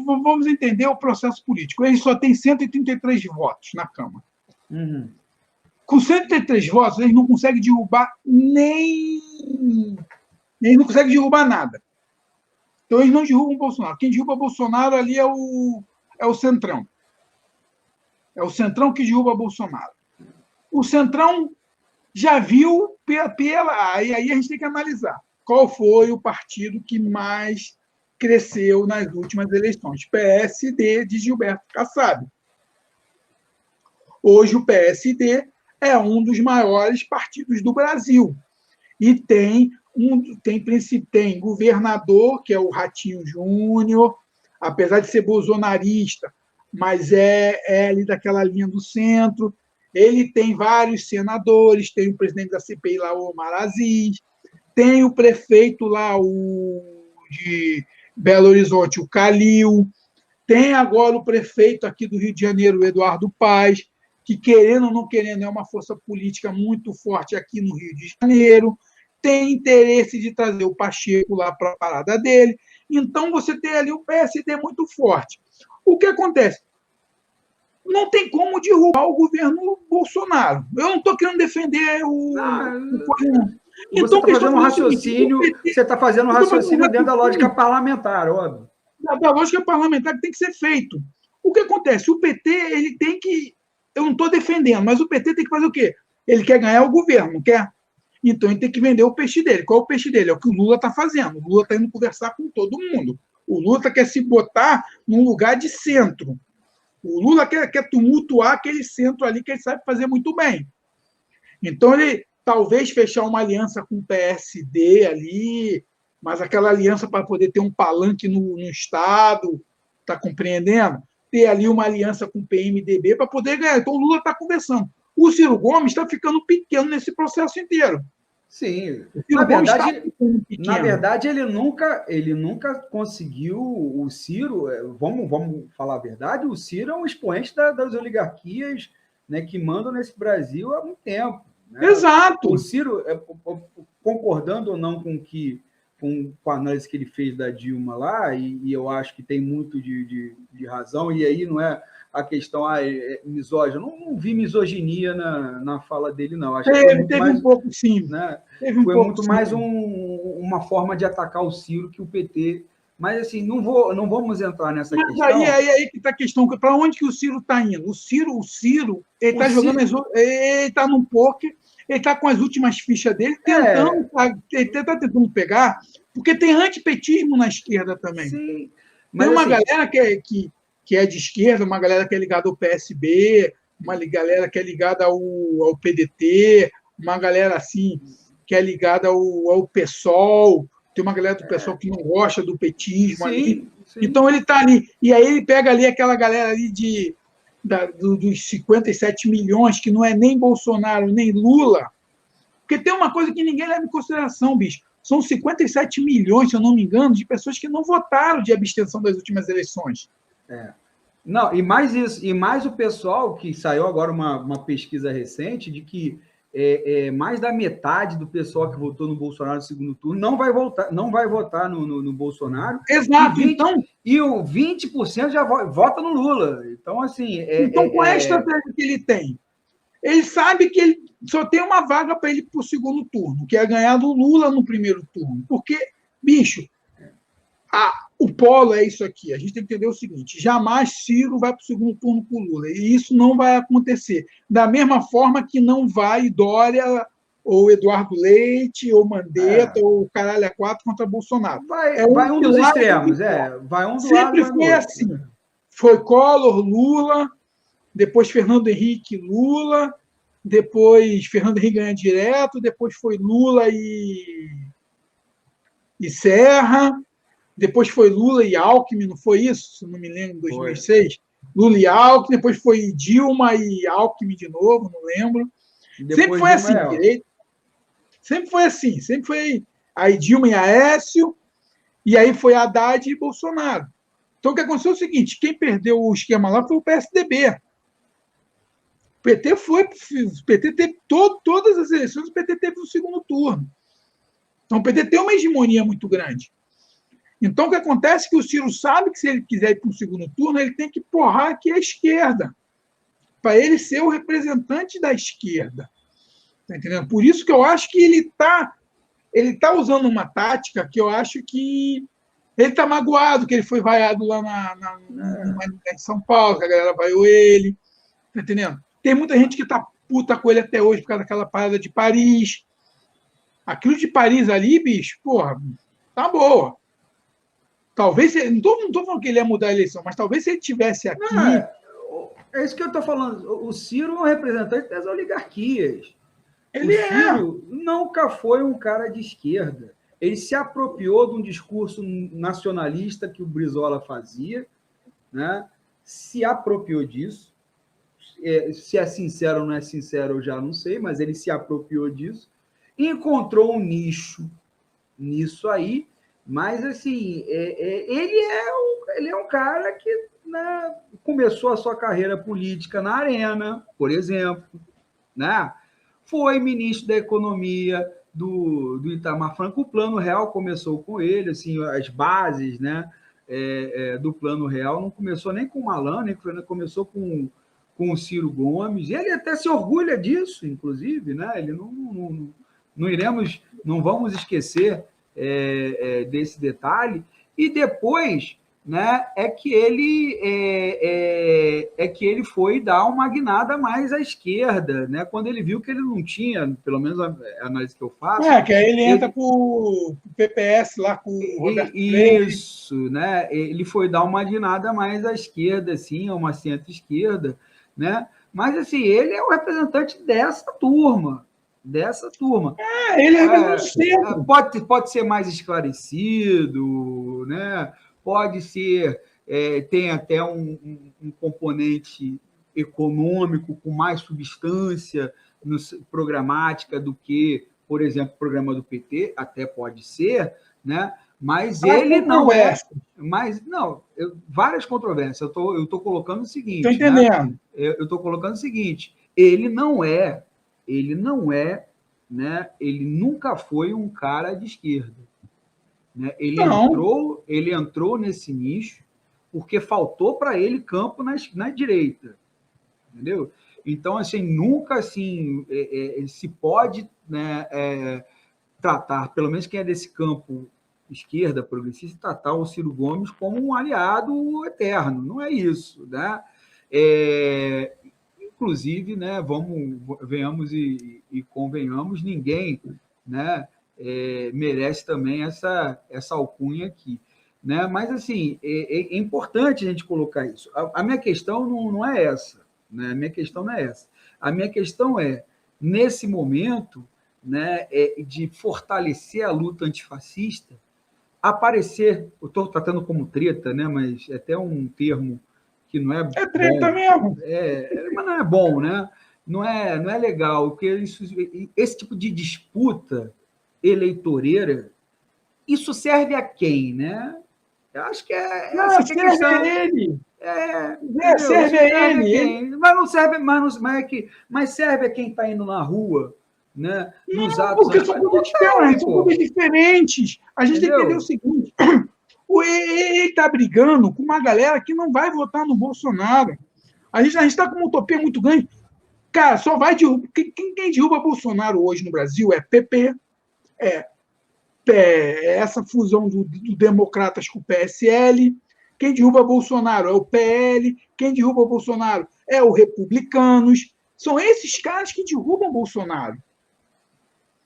vamos entender o processo político. Ele só tem 133 votos na Câmara. Uhum. Com 133 votos, eles não conseguem derrubar eles não conseguem derrubar nada. Então, eles não derrubam o Bolsonaro. Quem derruba o Bolsonaro ali é o Centrão. É o Centrão que derruba o Bolsonaro. O Centrão já viu aí a gente tem que analisar. Qual foi o partido que mais cresceu nas últimas eleições? PSD de Gilberto Kassab. Hoje o PSD é um dos maiores partidos do Brasil. E tem governador, que é o Ratinho Júnior, apesar de ser bolsonarista, mas é ali daquela linha do centro. Ele tem vários senadores, tem o presidente da CPI lá, o Omar Aziz, tem o prefeito lá, de Belo Horizonte, o Calil, tem agora o prefeito aqui do Rio de Janeiro, o Eduardo Paes, que, querendo ou não querendo, é uma força política muito forte aqui no Rio de Janeiro, tem interesse de trazer o Pacheco lá para a parada dele. Então, você tem ali o PSD muito forte. O que acontece? Não tem como derrubar o governo Bolsonaro. Eu não estou querendo defender o Então, você está fazendo um raciocínio, dentro da lógica parlamentar, óbvio. Da lógica parlamentar que tem que ser feito. O que acontece? O PT, ele tem que... Eu não estou defendendo, mas o PT tem que fazer o quê? Ele quer ganhar o governo, não quer? Então, ele tem que vender o peixe dele. Qual é o peixe dele? É o que o Lula está fazendo. O Lula está indo conversar com todo mundo. O Lula quer se botar num lugar de centro. O Lula quer tumultuar aquele centro ali que ele sabe fazer muito bem. Então, ele talvez fechar uma aliança com o PSD ali, mas aquela aliança para poder ter um palanque no Estado, está compreendendo? Ter ali uma aliança com o PMDB para poder ganhar. Então, o Lula está conversando. O Ciro Gomes está ficando pequeno nesse processo inteiro. Sim. Na verdade, ele nunca conseguiu. O Ciro, vamos falar a verdade, o Ciro é um expoente das oligarquias, né, que mandam nesse Brasil há muito tempo. Né? Exato. O Ciro, concordando ou não com a análise que ele fez da Dilma lá, e eu acho que tem muito de razão, e aí não é a questão misógina. Não vi misoginia na fala dele, não. Acho que foi muito Teve mais, um pouco, sim. né, Teve um foi pouco, muito sim. mais uma forma de atacar o Ciro que o PT. Mas, assim, não vamos entrar nessa questão. Aí que está a questão. Para onde que o Ciro está indo? O Ciro ele está jogando, ele está num poker, ele está com as últimas fichas dele, ele está tentando pegar, porque tem antipetismo na esquerda também. Sim, mas tem uma galera que é de esquerda, uma galera que é ligada ao PSB, uma galera que é ligada ao PDT, uma galera assim que é ligada ao PSOL, tem uma galera do PSOL que não gosta do petismo ali. Sim. Então ele está ali. E aí ele pega ali aquela galera ali dos 57 milhões, que não é nem Bolsonaro, nem Lula. Porque tem uma coisa que ninguém leva em consideração, bicho. São 57 milhões, se eu não me engano, de pessoas que não votaram de abstenção das últimas eleições. Não, e mais isso, e mais o pessoal que saiu agora uma pesquisa recente de que mais da metade do pessoal que votou no Bolsonaro no segundo turno não vai votar no Bolsonaro. Exato. E o 20% já vota no Lula. Então, assim. Qual é a estratégia que ele tem? Ele sabe que ele só tem uma vaga para ele para o segundo turno, que é ganhar do Lula no primeiro turno. Porque, bicho, o polo é isso aqui. A gente tem que entender o seguinte: jamais Ciro vai para o segundo turno com o Lula. E isso não vai acontecer. Da mesma forma que não vai Dória, ou Eduardo Leite, ou Mandetta, ou caralho a quatro contra Bolsonaro. Vai um dos extremos. Vai um do Sempre lado, foi assim. Foi Collor, Lula, depois Fernando Henrique, Lula, depois Fernando Henrique ganha direto, depois foi Lula e Serra, depois foi Lula e Alckmin, não foi isso? Se não me lembro, em 2006. Lula e Alckmin, depois foi Dilma e Alckmin de novo, não lembro. Sempre foi assim, direito. Sempre foi assim, sempre foi aí Dilma e Aécio, e aí foi Haddad e Bolsonaro. Então, o que aconteceu é o seguinte: quem perdeu o esquema lá foi o PSDB. O PT teve todas as eleições, o PT teve no segundo turno. Então, o PT tem uma hegemonia muito grande. Então, o que acontece é que o Ciro sabe que se ele quiser ir para o segundo turno, ele tem que porrar aqui a esquerda, para ele ser o representante da esquerda. Tá entendendo? Por isso que eu acho que ele tá usando uma tática que eu acho que ele está magoado, que ele foi vaiado lá em São Paulo, que a galera vaiou ele. Tá entendendo? Tem muita gente que tá puta com ele até hoje por causa daquela parada de Paris. Aquilo de Paris ali, bicho, porra, tá boa. Talvez, não tô falando que ele ia mudar a eleição, mas talvez se ele tivesse aqui... É isso que eu tô falando. O Ciro é um representante das oligarquias. Ele o Ciro nunca foi um cara de esquerda. Ele se apropriou de um discurso nacionalista que o Brizola fazia, né? Se apropriou disso. Se é sincero ou não é sincero, eu já não sei, mas ele se apropriou disso. Encontrou um nicho nisso aí, mas, assim, ele é um cara que, né, começou a sua carreira política na Arena, por exemplo, né? Foi ministro da Economia do Itamar Franco. O Plano Real começou com ele, assim, as bases, né, do Plano Real não começou nem com o Malan, nem começou com o Ciro Gomes. Ele até se orgulha disso, inclusive, né? Ele não vamos esquecer desse detalhe. E depois, né, que ele foi dar uma guinada mais à esquerda, né, quando ele viu que ele não tinha, pelo menos a análise que eu faço... que aí ele entra para o PPS lá com o Roberto Freire. Isso, né, ele foi dar uma guinada mais à esquerda, assim, a uma centro-esquerda, né, mas, assim, ele é o representante dessa turma. Ele é representante. Pode ser mais esclarecido, né? Pode ser, tem até um componente econômico com mais substância programática do que por exemplo, o programa do PT, até pode ser, né? Mas ele não é. Mas, não, várias controvérsias. Eu estou colocando o seguinte. Estou entendendo. Né? Eu estou colocando o seguinte: ele não é, né? Ele nunca foi um cara de esquerda. Né? Ele entrou nesse nicho porque faltou para ele campo na direita. Entendeu? Então, assim, nunca assim, se pode, né, tratar, pelo menos quem é desse campo esquerda progressista, tratar o Ciro Gomes como um aliado eterno. Não é isso. Né? Inclusive, né, venhamos e convenhamos, ninguém, né, merece também essa alcunha aqui. Né? Mas, assim, é importante a gente colocar isso. A minha questão não é essa. Né? A minha questão não é essa. A minha questão é, nesse momento, né, de fortalecer a luta antifascista, aparecer, eu estou tratando como treta, né, mas é até um termo que não é É treta bom, mesmo. Mas não é bom, né? Não é legal, porque esse tipo de disputa eleitoreira, isso serve a quem, né? Eu acho que essa que é a questão. Ele. Serve a ele. Mas serve a quem está indo na rua, né? Nos atos. Porque são coisas diferentes. A gente tem que entender o seguinte: ele está brigando com uma galera que não vai votar no Bolsonaro. A gente está com uma utopia muito grande. Cara, só vai derrubar. Quem derruba Bolsonaro hoje no Brasil é PP, essa fusão do Democratas com o PSL. Quem derruba Bolsonaro é o PL. Quem derruba Bolsonaro é o Republicanos. São esses caras que derrubam Bolsonaro.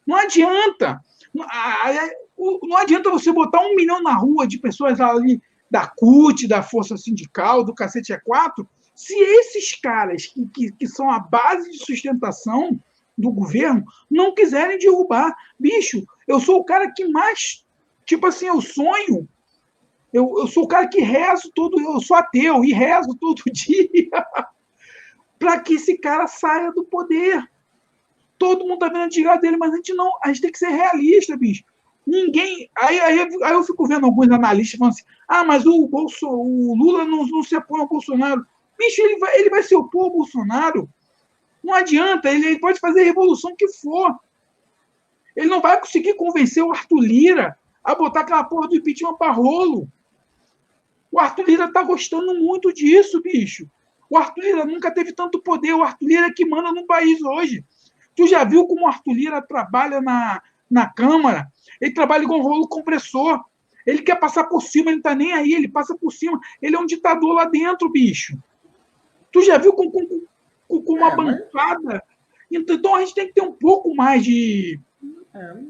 Não adianta. Não adianta você botar 1 milhão na rua de pessoas ali da CUT, da Força Sindical, do Cacete A4, se esses caras que são a base de sustentação do governo não quiserem derrubar. Bicho, eu sou o cara que mais... Tipo assim, eu sonho... Eu sou o cara que rezo todo... Eu sou ateu e rezo todo dia para que esse cara saia do poder. Todo mundo está vendo a desgraça dele, mas a gente tem que ser realista, bicho. Ninguém. Aí eu fico vendo alguns analistas falando assim: mas o Lula não se apoia ao Bolsonaro. Bicho, ele vai se opor ao Bolsonaro. Não adianta, ele pode fazer a revolução que for. Ele não vai conseguir convencer o Arthur Lira a botar aquela porra do impeachment para rolo. O Arthur Lira está gostando muito disso, bicho. O Arthur Lira nunca teve tanto poder. O Arthur Lira é que manda no país hoje. Tu já viu como o Arthur Lira trabalha na Câmara? Ele trabalha igual um rolo compressor. Ele quer passar por cima, ele não está nem aí, ele passa por cima. Ele é um ditador lá dentro, bicho. Tu já viu com uma bancada? Então a gente tem que ter um pouco mais de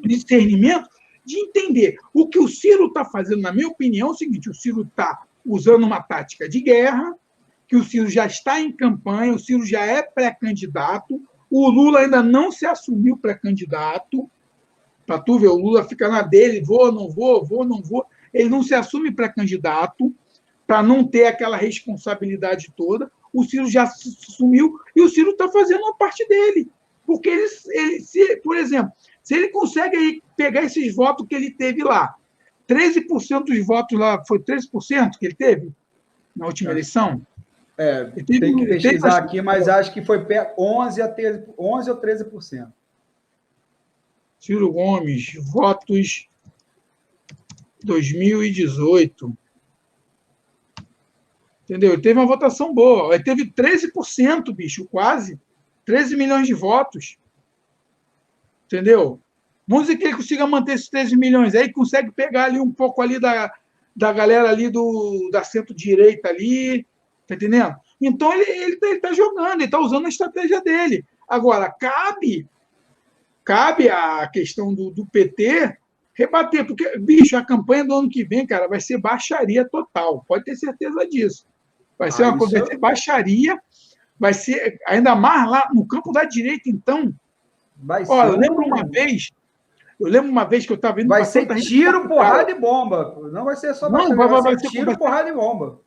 discernimento, de entender. O que o Ciro está fazendo, na minha opinião, é o seguinte: o Ciro está usando uma tática de guerra, que o Ciro já está em campanha, o Ciro já é pré-candidato, o Lula ainda não se assumiu pré-candidato. Para tu ver, o Lula fica na dele, vou, não vou. Ele não se assume pré-candidato para não ter aquela responsabilidade toda. O Ciro já se assumiu e o Ciro está fazendo a parte dele. Porque por exemplo, se ele consegue pegar esses votos que ele teve lá, 13% dos votos lá, foi 13% que ele teve na última eleição? Tem que pesquisar aqui, mas acho que foi 11 ou 13%. Ciro Gomes, votos 2018. Entendeu? Ele teve uma votação boa. Ele teve 13%, bicho, quase. 13 milhões de votos. Entendeu? Vamos dizer que ele consiga manter esses 13 milhões. Aí consegue pegar ali um pouco ali da galera ali da centro-direita ali. Tá entendendo? Então ele tá jogando, ele está usando a estratégia dele. Agora, cabe a questão do PT rebater, porque, bicho, a campanha do ano que vem, cara, vai ser baixaria total. Pode ter certeza disso. Vai ser vai ser baixaria, vai ser ainda mais lá no campo da direita, então. Olha, eu lembro uma vez que eu estava vendo. Vai ser tiro, porrada e bomba. Não vai ser só baixaria, vai ser tiro, porrada e bomba.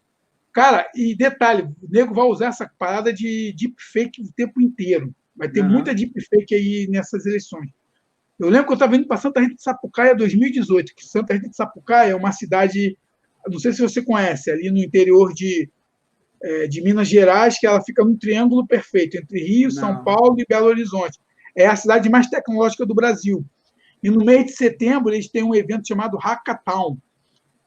Cara, e detalhe, o nego vai usar essa parada de deepfake o tempo inteiro. Vai ter muita deepfake aí nessas eleições. Eu lembro que eu estava indo para Santa Rita de Sapucaia em 2018, que Santa Rita de Sapucaia é uma cidade, não sei se você conhece, ali no interior de Minas Gerais, que ela fica num triângulo perfeito entre Rio, São Não. Paulo e Belo Horizonte. É a cidade mais tecnológica do Brasil. E no mês de setembro, eles têm um evento chamado Hackathon,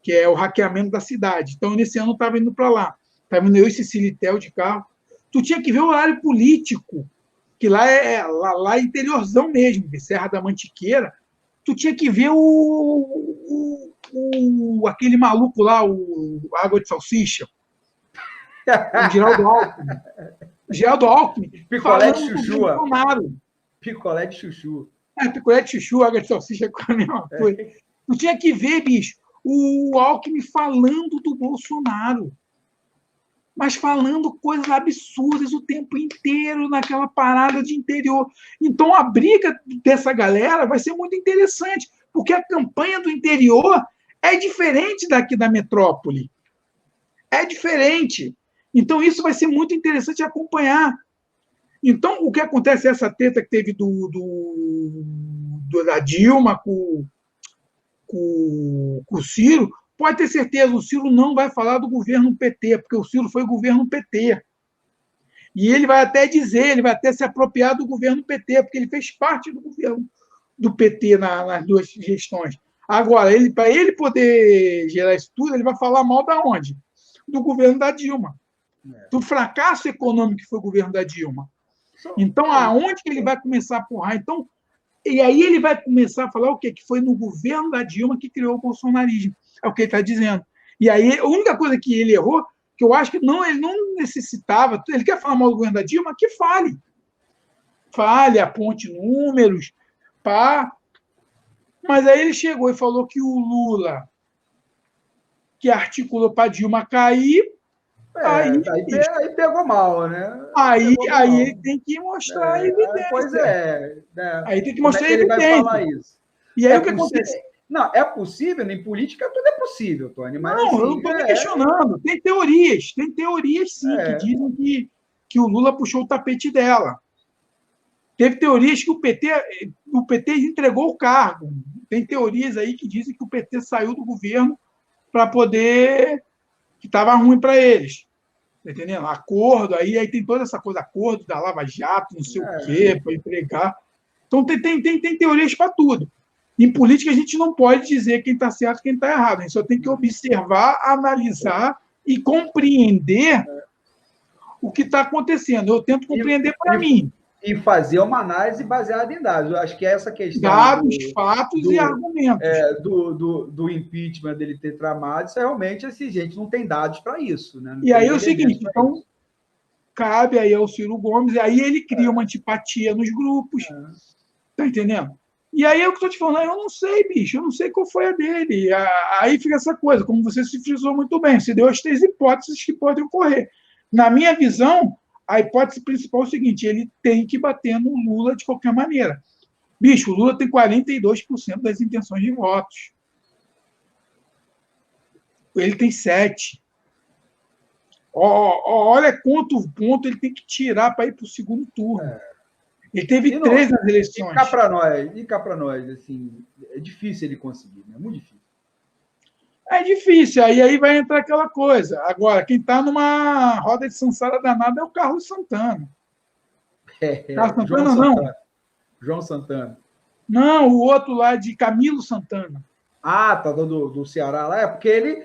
que é o hackeamento da cidade. Então, nesse ano, eu estava indo para lá. Estava indo eu e Cecília e Theo de carro. Tu tinha que ver o horário político, que lá é interiorzão mesmo, de Serra da Mantiqueira. Tu tinha que ver aquele maluco lá, o Água de Salsicha, o Geraldo Alckmin. O Geraldo Alckmin Picolé de falando do chuchu. Bolsonaro. Picolé de chuchu. Picolé de chuchu, água de salsicha com a mesma coisa. Tu tinha que ver, bicho, o Alckmin falando do Bolsonaro, mas falando coisas absurdas o tempo inteiro naquela parada de interior. Então, a briga dessa galera vai ser muito interessante, porque a campanha do interior é diferente daqui da metrópole. É diferente. Então, isso vai ser muito interessante acompanhar. Então, o que acontece, essa treta que teve da Dilma com o Ciro, pode ter certeza, o Ciro não vai falar do governo PT, porque o Ciro foi governo PT. E ele vai até dizer, ele vai até se apropriar do governo PT, porque ele fez parte do governo do PT nas duas gestões. Agora, para ele poder gerar isso tudo, ele vai falar mal da onde? Do governo da Dilma. Do fracasso econômico que foi o governo da Dilma. Então, aonde que ele vai começar a porrar? Então, e aí ele vai começar a falar o quê? Que foi no governo da Dilma que criou o bolsonarismo. É o que ele está dizendo. E aí, a única coisa que ele errou, que eu acho que ele não necessitava, ele quer falar mal do governo da Dilma, que fale. Fale, aponte números, pá. Mas aí ele chegou e falou que o Lula, que articulou para a Dilma cair, aí pegou mal, né? Aí ele tem que mostrar a evidência. Pois é. Né? Aí tem que mostrar a evidência. Ele vai falar isso? E aí o que acontece? Não, é possível, em política tudo é possível, Tony. Mas, não, eu não estou me questionando. Tem teorias sim, que dizem que o Lula puxou o tapete dela. Teve teorias que o PT entregou o cargo. Tem teorias aí que dizem que o PT saiu do governo para poder... que estava ruim para eles. Tá entendendo? Acordo, aí tem toda essa coisa, acordo da Lava Jato, não sei o quê, para entregar. Então, tem teorias para tudo. Em política, a gente não pode dizer quem está certo e quem está errado. A gente só tem que observar, analisar e compreender o que está acontecendo. Eu tento compreender para mim. E fazer uma análise baseada em dados. Eu acho que é essa questão. Dados, fatos e argumentos. Do impeachment dele ter tramado, isso realmente, assim, gente, não tem dados para isso. Né? E aí é o seguinte, então, cabe aí ao Ciro Gomes, e aí ele cria uma antipatia nos grupos. Tá entendendo? E aí é o que eu estou te falando, eu não sei, bicho, eu não sei qual foi a dele. Aí fica essa coisa, como você se frisou muito bem, você deu as 3 hipóteses que podem ocorrer. Na minha visão, a hipótese principal é o seguinte, ele tem que bater no Lula de qualquer maneira. Bicho, o Lula tem 42% das intenções de votos. Ele tem 7%. Olha quanto ponto ele tem que tirar para ir para o segundo turno. Ele teve 3 nas eleições. E cá para nós, assim, é difícil ele conseguir, né? É muito difícil. É difícil, aí vai entrar aquela coisa. Agora, quem está numa roda de samsara danada é o Carlos Santana. Carlos Santana, João Santana. Não, o outro lá de Camilo Santana. Ah, tá do Ceará lá. Porque ele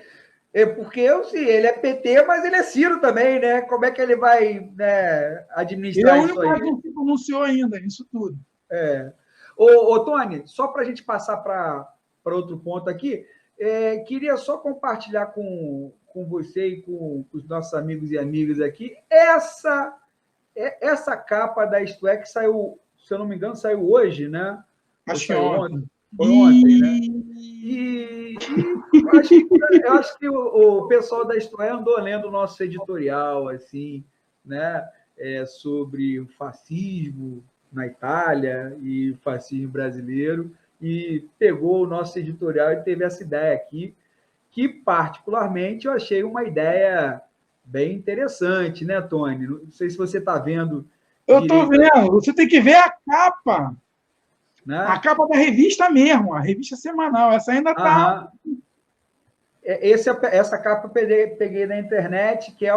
é PT, mas ele é Ciro também, né? Como é que ele vai, né, administrar isso aí? Ele é o único que não se pronunciou ainda nisso tudo. Ô, Tony, só para a gente passar para outro ponto aqui, queria só compartilhar com você e com os nossos amigos e amigas aqui essa capa da Isto É que saiu, se eu não me engano, saiu hoje, né? Acho que ontem. Foi ontem, né? E eu acho que o pessoal da Isto É andou lendo o nosso editorial, assim, né? Sobre o fascismo na Itália e o fascismo brasileiro, e pegou o nosso editorial e teve essa ideia aqui, que particularmente eu achei uma ideia bem interessante, né, Tony? Não sei se você está vendo. Eu estou vendo, você tem que ver a capa. né? A capa da revista mesmo, a revista semanal, essa ainda está. Essa capa eu peguei na internet, que é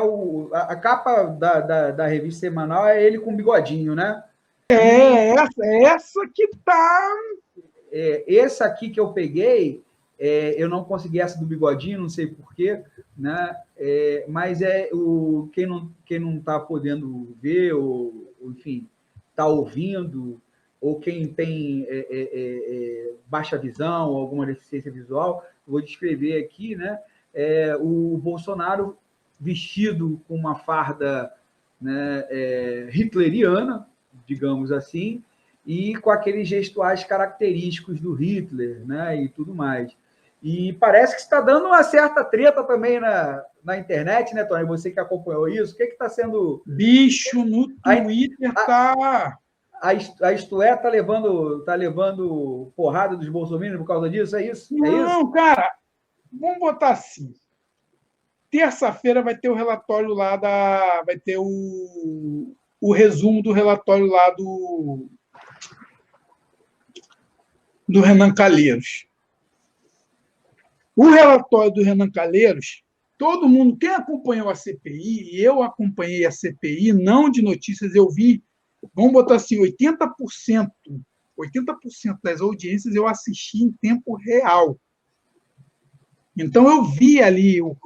a capa da revista semanal, é ele com bigodinho, né? Essa que está. Esse aqui que eu peguei, eu não consegui essa do bigodinho, não sei porquê, né? Mas quem não está podendo ver, ou enfim, está ouvindo, ou quem tem baixa visão, ou alguma deficiência visual, vou descrever aqui, né? O Bolsonaro vestido com uma farda, né, hitleriana, digamos assim, e com aqueles gestuais característicos do Hitler, né, e tudo mais. E parece que está dando uma certa treta também na internet, né, Tony? Você que acompanhou isso, o que está sendo... Bicho, no Twitter tá... A Isto tá levando porrada dos bolsominions por causa disso, é isso? Não, cara, vamos botar assim. Terça-feira vai ter o relatório lá da... Vai ter o resumo do relatório lá do Renan Calheiros. O relatório do Renan Calheiros, todo mundo, quem acompanhou a CPI, e eu acompanhei a CPI, não de notícias, eu vi, vamos botar assim, 80% das audiências eu assisti em tempo real. Então, eu vi ali o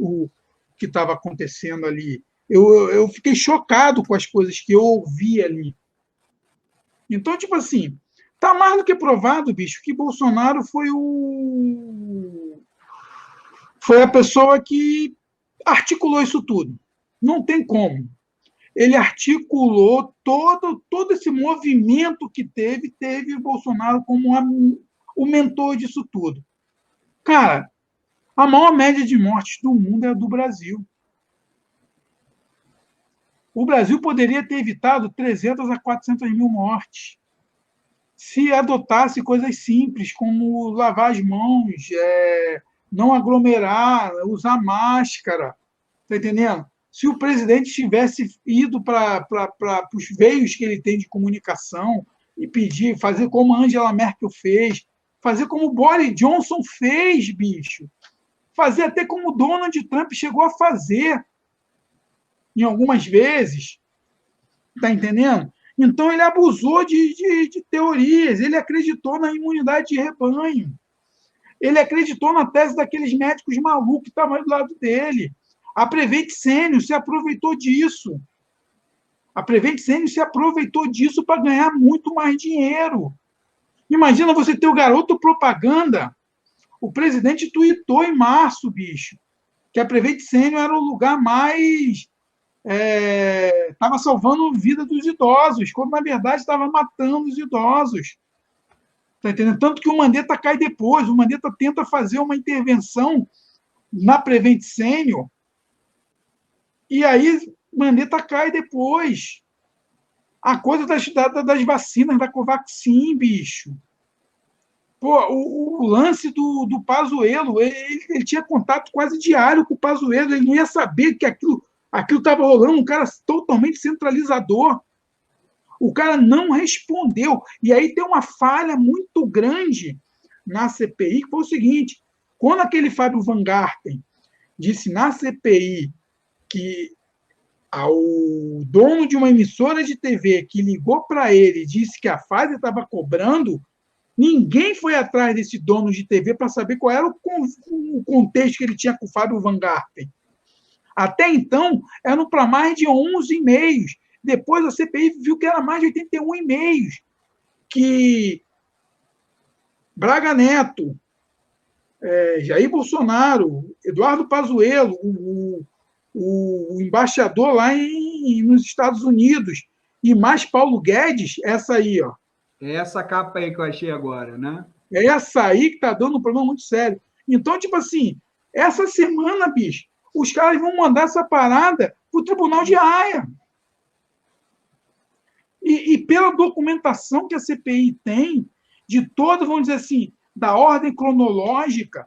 que estava acontecendo ali. Eu fiquei chocado com as coisas que eu ouvi ali. Então, tipo assim, tá mais do que provado, bicho, que Bolsonaro foi a pessoa que articulou isso tudo. Não tem como. Ele articulou todo esse movimento que teve o Bolsonaro como o mentor disso tudo. Cara, a maior média de mortes do mundo é a do Brasil. O Brasil poderia ter evitado 300 a 400 mil mortes se adotasse coisas simples, como lavar as mãos, não aglomerar, usar máscara. Está entendendo? Se o presidente tivesse ido para os veios que ele tem de comunicação e pedir, fazer como a Angela Merkel fez, fazer como o Boris Johnson fez, bicho, fazer até como o Donald Trump chegou a fazer em algumas vezes, está entendendo? Então ele abusou de teorias, ele acreditou na imunidade de rebanho, ele acreditou na tese daqueles médicos malucos que estavam do lado dele. A Prevent Senior se aproveitou disso. A Prevent Senior se aproveitou disso para ganhar muito mais dinheiro. Imagina você ter o garoto propaganda. O presidente tuitou em março, bicho, que a Prevent Senior era o lugar mais... Estava salvando a vida dos idosos, quando, na verdade, estava matando os idosos. Tá entendendo? Tanto que o Mandetta cai depois. O Mandetta tenta fazer uma intervenção na Prevent Senior, e aí Mandetta cai depois. A coisa das vacinas, da Covaxin, bicho. Pô, o lance do Pazuello, ele tinha contato quase diário com o Pazuello, ele não ia saber que aquilo estava rolando, um cara totalmente centralizador. O cara não respondeu. E aí tem uma falha muito grande na CPI, que foi o seguinte, quando aquele Fábio Van Garten disse na CPI que ao dono de uma emissora de TV que ligou para ele e disse que a Pfizer estava cobrando, ninguém foi atrás desse dono de TV para saber qual era o contexto que ele tinha com o Fábio Van Garten. Até então, eram para mais de 11 e-mails. Depois a CPI viu que era mais de 81 e-mails. Que Braga Neto, Jair Bolsonaro, Eduardo Pazuello, o embaixador lá nos Estados Unidos, e mais Paulo Guedes, essa aí, ó. É essa capa aí que eu achei agora, né? É essa aí que está dando um problema muito sério. Então, tipo assim, essa semana, bicho, os caras vão mandar essa parada para o Tribunal de Haia. E pela documentação que a CPI tem, de toda, vamos dizer assim, da ordem cronológica,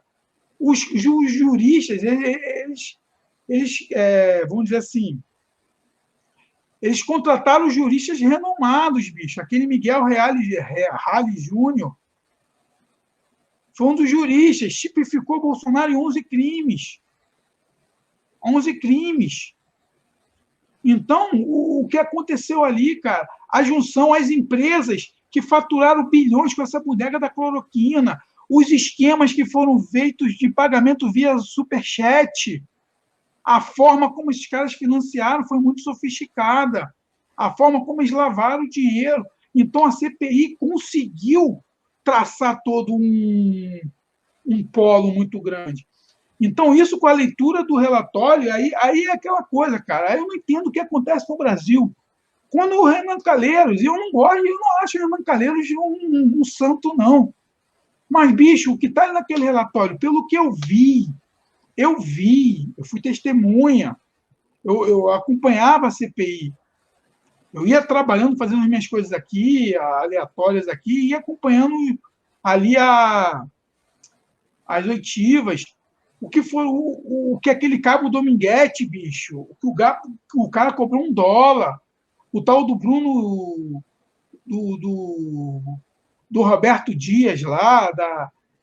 os juristas, eles vamos dizer assim, Eles contrataram juristas renomados, bicho. Aquele Miguel Reale Júnior foi um dos juristas, tipificou Bolsonaro em 11 crimes. 11 crimes. Então, o que aconteceu ali, cara, a junção às empresas que faturaram bilhões com essa bodega da cloroquina, os esquemas que foram feitos de pagamento via superchat, a forma como esses caras financiaram foi muito sofisticada, a forma como eles lavaram o dinheiro. Então, a CPI conseguiu traçar todo um polo muito grande. Então, isso com a leitura do relatório, aí é aquela coisa, cara. Aí eu não entendo o que acontece no Brasil. Quando o Renan Calheiros, eu não gosto, eu não acho o Renan Calheiros um santo, não. Mas, bicho, o que está naquele relatório, pelo que eu fui testemunha, eu acompanhava a CPI, eu ia trabalhando, fazendo as minhas coisas aqui, aleatórias aqui, e ia acompanhando ali as oitivas, o que foi o que aquele Cabo Dominguete, bicho, o cara cobrou $1, o tal do Bruno, do Roberto Dias lá,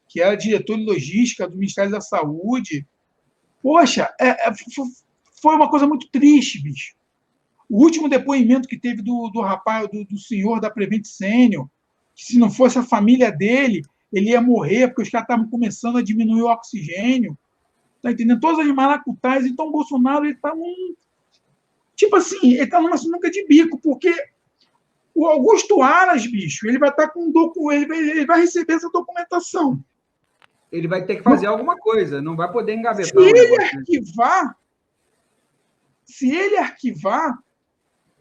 que era diretor de logística do Ministério da Saúde. Poxa, foi uma coisa muito triste, bicho. O último depoimento que teve do rapaz, do senhor da Prevent Senior, que se não fosse a família dele, ele ia morrer, porque os caras estavam começando a diminuir o oxigênio. Tá entendendo? Todas as maracutais. Então, o Bolsonaro, ele tá tipo assim, ele está numa sinuca de bico, porque o Augusto Aras, bicho, ele vai estar com ele vai receber essa documentação. Ele vai ter que fazer alguma coisa, não vai poder engavetar se ele arquivar, se ele arquivar,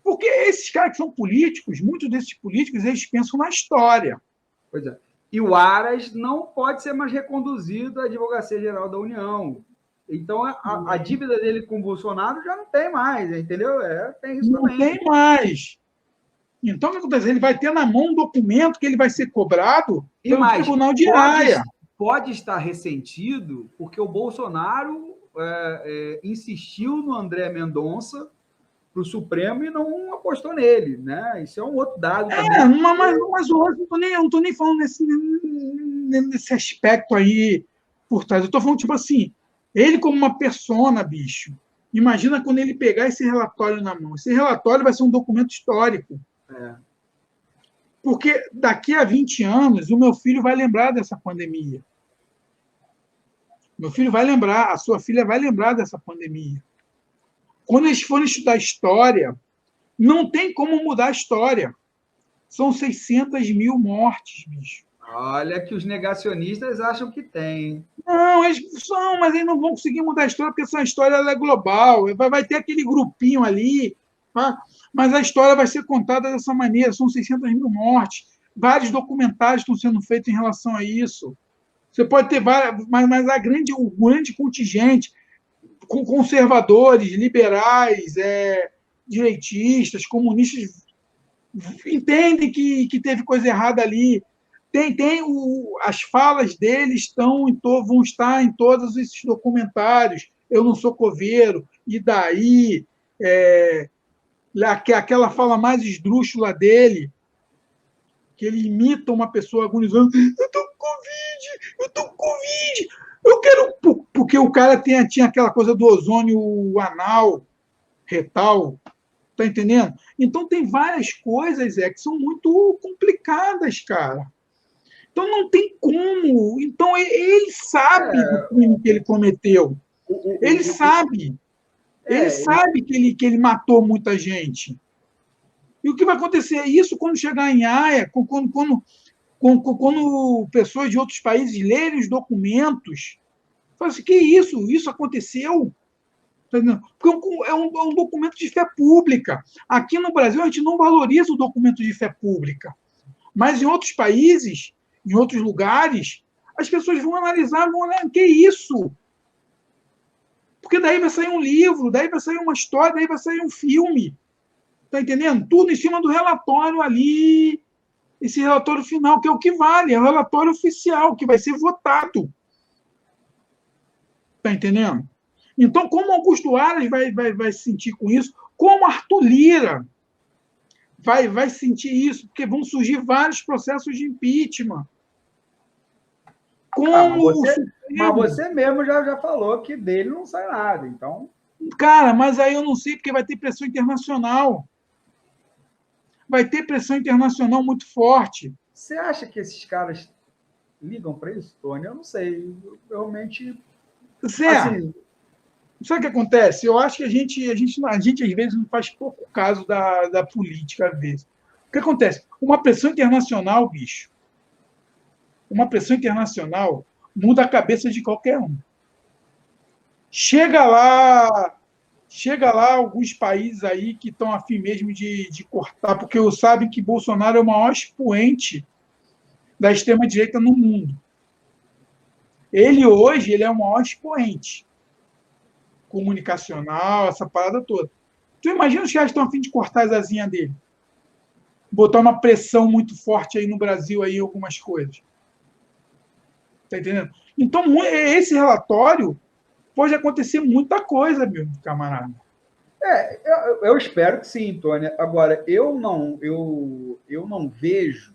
porque esses caras que são políticos, muitos desses políticos, eles pensam na história. Pois é. E o Aras não pode ser mais reconduzido à Advocacia Geral da União. Então, a dívida dele com o Bolsonaro já não tem mais, entendeu? Tem isso também. Não tem mais. Então, o que acontece? Ele vai ter na mão um documento que ele vai ser cobrado pelo Tribunal de Haia. Pode estar ressentido porque o Bolsonaro insistiu no André Mendonça para o Supremo e não apostou nele, né? Isso é um outro dado também. Mas o outro, eu não estou nem falando nesse aspecto aí por trás. Eu estou falando, tipo assim, ele como uma persona, bicho. Imagina quando ele pegar esse relatório na mão. Esse relatório vai ser um documento histórico. Porque daqui a 20 anos, o meu filho vai lembrar dessa pandemia. Meu filho vai lembrar, a sua filha vai lembrar dessa pandemia. Quando eles forem estudar história, não tem como mudar a história. São 600 mil mortes, bicho. Olha que os negacionistas acham que tem. Não, eles são, mas eles não vão conseguir mudar a história, porque essa história é global. Vai ter aquele grupinho ali, tá? Mas a história vai ser contada dessa maneira. São 600 mil mortes. Vários documentários estão sendo feitos em relação a isso. Você pode ter várias, mas o grande contingente, com conservadores, liberais, direitistas, comunistas, entendem que teve coisa errada ali. As falas deles vão estar em todos esses documentários. Eu não sou coveiro, e daí aquela fala mais esdrúxula dele, que ele imita uma pessoa agonizando. Eu tô com Covid. Eu quero... Porque o cara tinha aquela coisa do ozônio anal, retal, tá entendendo? Então tem várias coisas que são muito complicadas, cara. Então não tem como. Então ele sabe do crime que ele cometeu. Ele sabe. Ele sabe que ele matou muita gente. E o que vai acontecer? Isso quando chegar em Haia, quando pessoas de outros países lerem os documentos, falam assim, que isso? Isso aconteceu? Porque é um documento de fé pública. Aqui no Brasil, a gente não valoriza o documento de fé pública. Mas em outros países, em outros lugares, as pessoas vão analisar, que isso? Porque daí vai sair um livro, daí vai sair uma história, daí vai sair um filme. Está entendendo? Tudo em cima do relatório ali, esse relatório final, que é o que vale, é o relatório oficial, que vai ser votado. Está entendendo? Então, como Augusto Aras vai se sentir com isso? Como Arthur Lira vai sentir isso? Porque vão surgir vários processos de impeachment. Mas Como o você mesmo já falou que dele não sai nada, então... Cara, mas aí eu não sei, porque vai ter pressão internacional. Vai ter pressão internacional muito forte. Você acha que esses caras ligam para isso, Tony? Eu não sei. Eu realmente... Zé, assim, sabe o que acontece? Eu acho que a gente às vezes não faz pouco caso da política, às vezes. O que acontece? Uma pressão internacional, bicho, uma pressão internacional muda a cabeça de qualquer um. Chega lá alguns países aí que estão a fim mesmo de cortar, porque sabem que Bolsonaro é o maior expoente da extrema-direita no mundo. Ele é o maior expoente comunicacional, essa parada toda. Tu imagina os caras estão a fim de cortar as asinhas dele? Botar uma pressão muito forte aí no Brasil, aí algumas coisas. Tá entendendo? Então, esse relatório pode acontecer muita coisa, meu camarada. eu espero que sim, Tony. Agora, eu não vejo,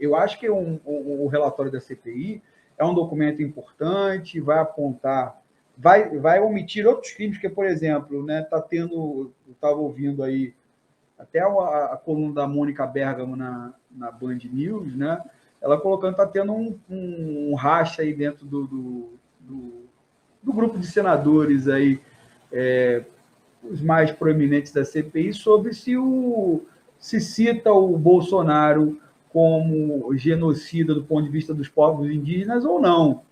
eu acho que o relatório da CPI é um documento importante, vai apontar, vai omitir outros crimes, que, por exemplo, né, eu estava ouvindo aí até a coluna da Mônica Bergamo na Band News, né? Ela colocando que está tendo um racha aí dentro do grupo de senadores aí, os mais proeminentes da CPI, sobre se cita o Bolsonaro como genocida do ponto de vista dos povos indígenas ou não.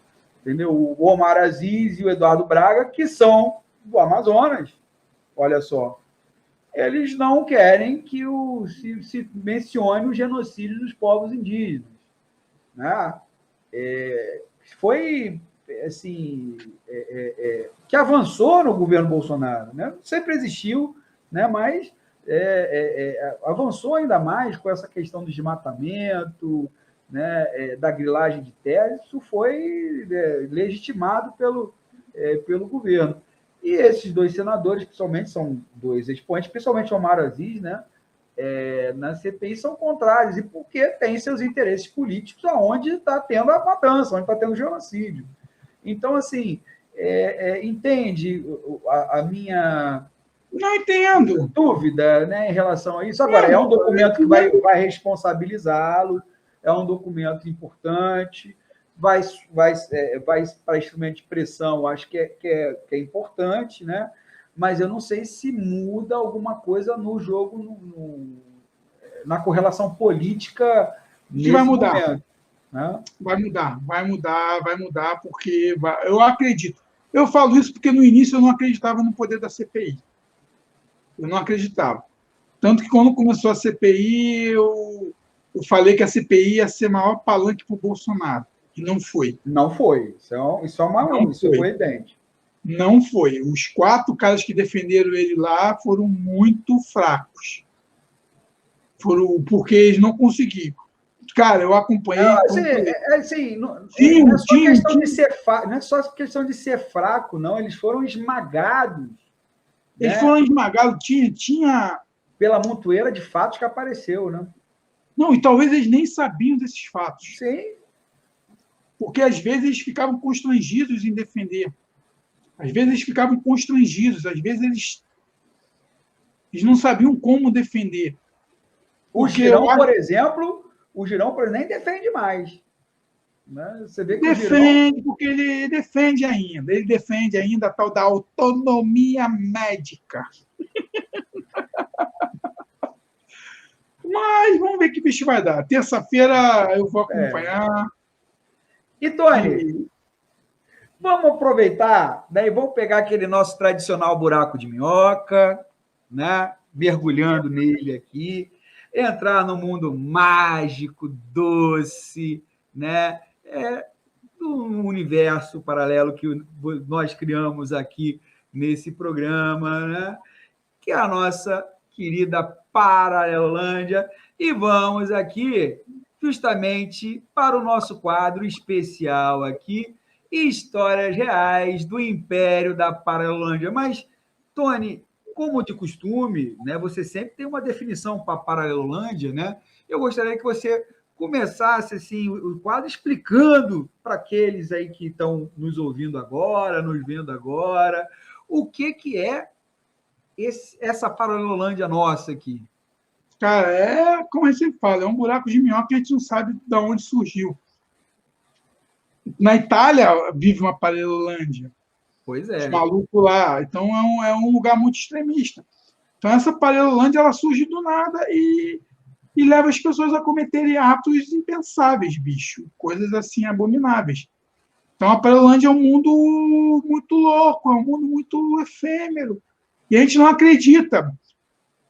Entendeu? O Omar Aziz e o Eduardo Braga, que são do Amazonas, olha só, eles não querem que se mencione o genocídio dos povos indígenas. Né? Foi assim, que avançou no governo Bolsonaro. Né? Sempre existiu, né? Mas avançou ainda mais com essa questão do desmatamento, né? Da grilagem de terras. Isso foi legitimado pelo governo. E esses dois senadores, principalmente, são dois expoentes, principalmente o Omar Aziz, né? Na CPI são contrários, e porque tem seus interesses políticos aonde está tendo a matança, onde está tendo o genocídio. Então, assim, entende a minha Não entendo. dúvida, né, em relação a isso? Agora, é um documento que vai responsabilizá-lo, é um documento importante, vai para instrumento de pressão, acho que é importante, né? Mas eu não sei se muda alguma coisa no jogo, na correlação política nesse vai mudar. momento. Né? Vai mudar, porque eu acredito. Eu falo isso porque no início eu não acreditava no poder da CPI. Eu não acreditava. Tanto que quando começou a CPI, eu falei que a CPI ia ser maior palanque para o Bolsonaro. E não foi. Não foi. Isso foi evidente. Não foi. Os 4 caras que defenderam ele lá foram muito fracos. Porque eles não conseguiram. Cara, eu acompanhei. Não é só questão de ser fraco, não é só questão de ser fraco, não. Eles foram esmagados. Eles foram esmagados. Tinha. Pela montoeira de fatos que apareceu, né? Não, e talvez eles nem sabiam desses fatos. Sim. Porque às vezes eles ficavam constrangidos em defender. Às vezes eles ficavam constrangidos, às vezes eles não sabiam como defender. O Girão, por exemplo, nem defende mais. Né? Você vê que defende, porque ele defende ainda a tal da autonomia médica. Mas vamos ver que bicho vai dar. Terça-feira eu vou acompanhar. E, Tony, vamos aproveitar, né, e vamos pegar aquele nosso tradicional buraco de minhoca, né, mergulhando nele aqui, entrar no mundo mágico, doce, né, do universo paralelo que nós criamos aqui nesse programa, né, que é a nossa querida Paralelândia, e vamos aqui justamente para o nosso quadro especial aqui, histórias reais do Império da Paralelolândia. Mas, Tony, como de costume, né, você sempre tem uma definição para a Paralelolândia, né? Eu gostaria que você começasse assim, o quadro explicando para aqueles aí que estão nos ouvindo agora, nos vendo agora, o que é essa Paralelolândia nossa aqui. Cara, como a gente sempre fala, é um buraco de minhoca que a gente não sabe de onde surgiu. Na Itália vive uma Paralelolândia. Pois Os é. malucos lá. Então é um lugar muito extremista. Então essa Paralelolândia ela surge do nada e leva as pessoas a cometerem atos impensáveis, bicho. Coisas assim abomináveis. Então a Paralelolândia é um mundo muito louco, é um mundo muito efêmero. E a gente não acredita.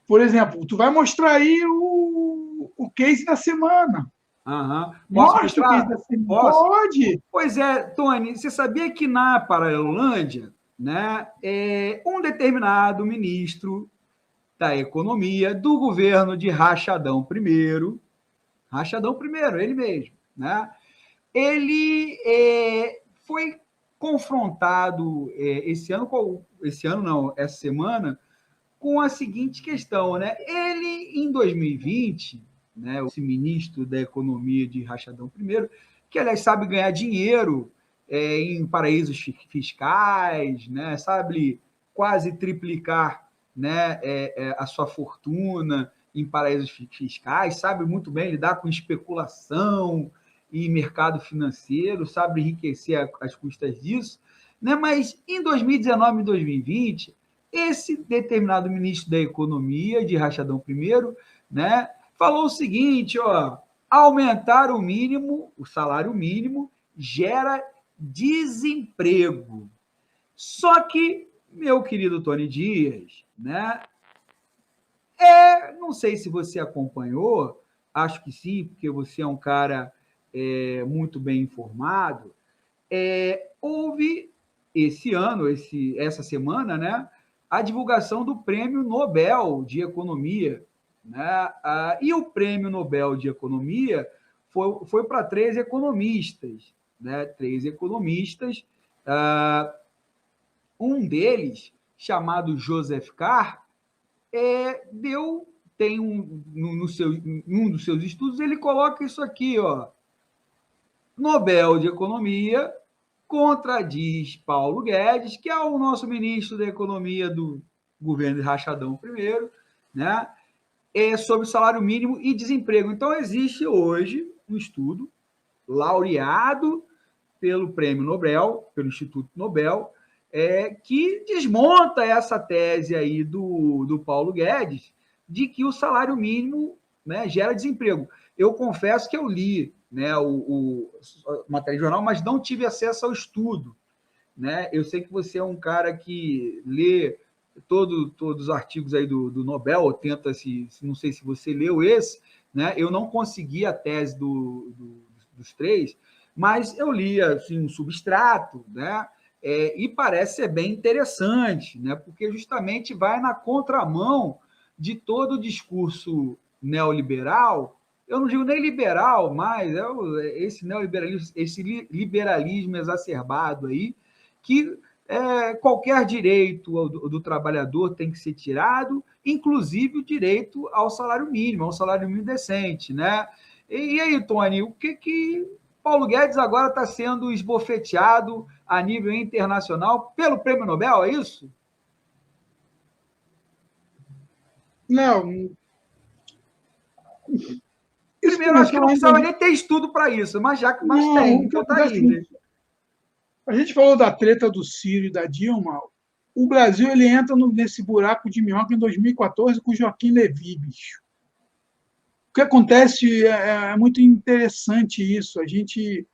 Por exemplo, tu vai mostrar aí o case da semana. Uhum. Posso Mostra o case mostrar? da semana. Posso? Pode. Pois é, Tony, você sabia que na Paralelolândia, né, um determinado ministro da economia do governo de Rachadão I, ele mesmo, né? Ele foi confrontado esse ano não, essa semana, com a seguinte questão, né? Ele, em 2020, né, esse ministro da Economia de Rachadão I, que, aliás, sabe ganhar dinheiro em paraísos fiscais, né, sabe quase triplicar, né, a sua fortuna em paraísos fiscais, sabe muito bem lidar com especulação e mercado financeiro, sabe enriquecer às custas disso, né? Mas em 2019 e 2020, esse determinado ministro da Economia, de Rachadão I, né, falou o seguinte: ó, aumentar o salário mínimo, gera desemprego. Só que, meu querido Tony Dias, né, não sei se você acompanhou, acho que sim, porque você é um cara muito bem informado. Houve esse ano, essa semana, né, a divulgação do Prêmio Nobel de Economia. Né? E o Prêmio Nobel de Economia foi para três economistas. Né? Três economistas. Um deles, chamado Joseph Carr, tem um dos seus estudos, ele coloca isso aqui, ó. Nobel de Economia contradiz Paulo Guedes, que é o nosso ministro da Economia do governo de Rachadão I, né? Sobre salário mínimo e desemprego. Então, existe hoje um estudo laureado pelo Prêmio Nobel, pelo Instituto Nobel, que desmonta essa tese aí do Paulo Guedes de que o salário mínimo, né, gera desemprego. Eu confesso que eu li, né, o matéria de jornal, mas não tive acesso ao estudo. Né? Eu sei que você é um cara que lê todos os artigos aí do Nobel, ou tenta não sei se você leu esse, né? Eu não consegui a tese dos três, mas eu li assim, um substrato, né? E parece ser bem interessante, né? Porque justamente vai na contramão de todo o discurso neoliberal. Eu não digo nem liberal, mas esse neoliberalismo, esse liberalismo exacerbado aí, que qualquer direito do trabalhador tem que ser tirado, inclusive o direito ao salário mínimo decente, né? E aí, Tony, o que Paulo Guedes agora está sendo esbofeteado a nível internacional pelo Prêmio Nobel, é isso? Não. Primeiro, acho que não precisava nem ter estudo para isso, mas tem, então está aí. Né? A gente falou da treta do Ciro e da Dilma. O Brasil ele entra nesse buraco de minhoca em 2014 com o Joaquim Levy, bicho. O que acontece é muito interessante isso. A gente,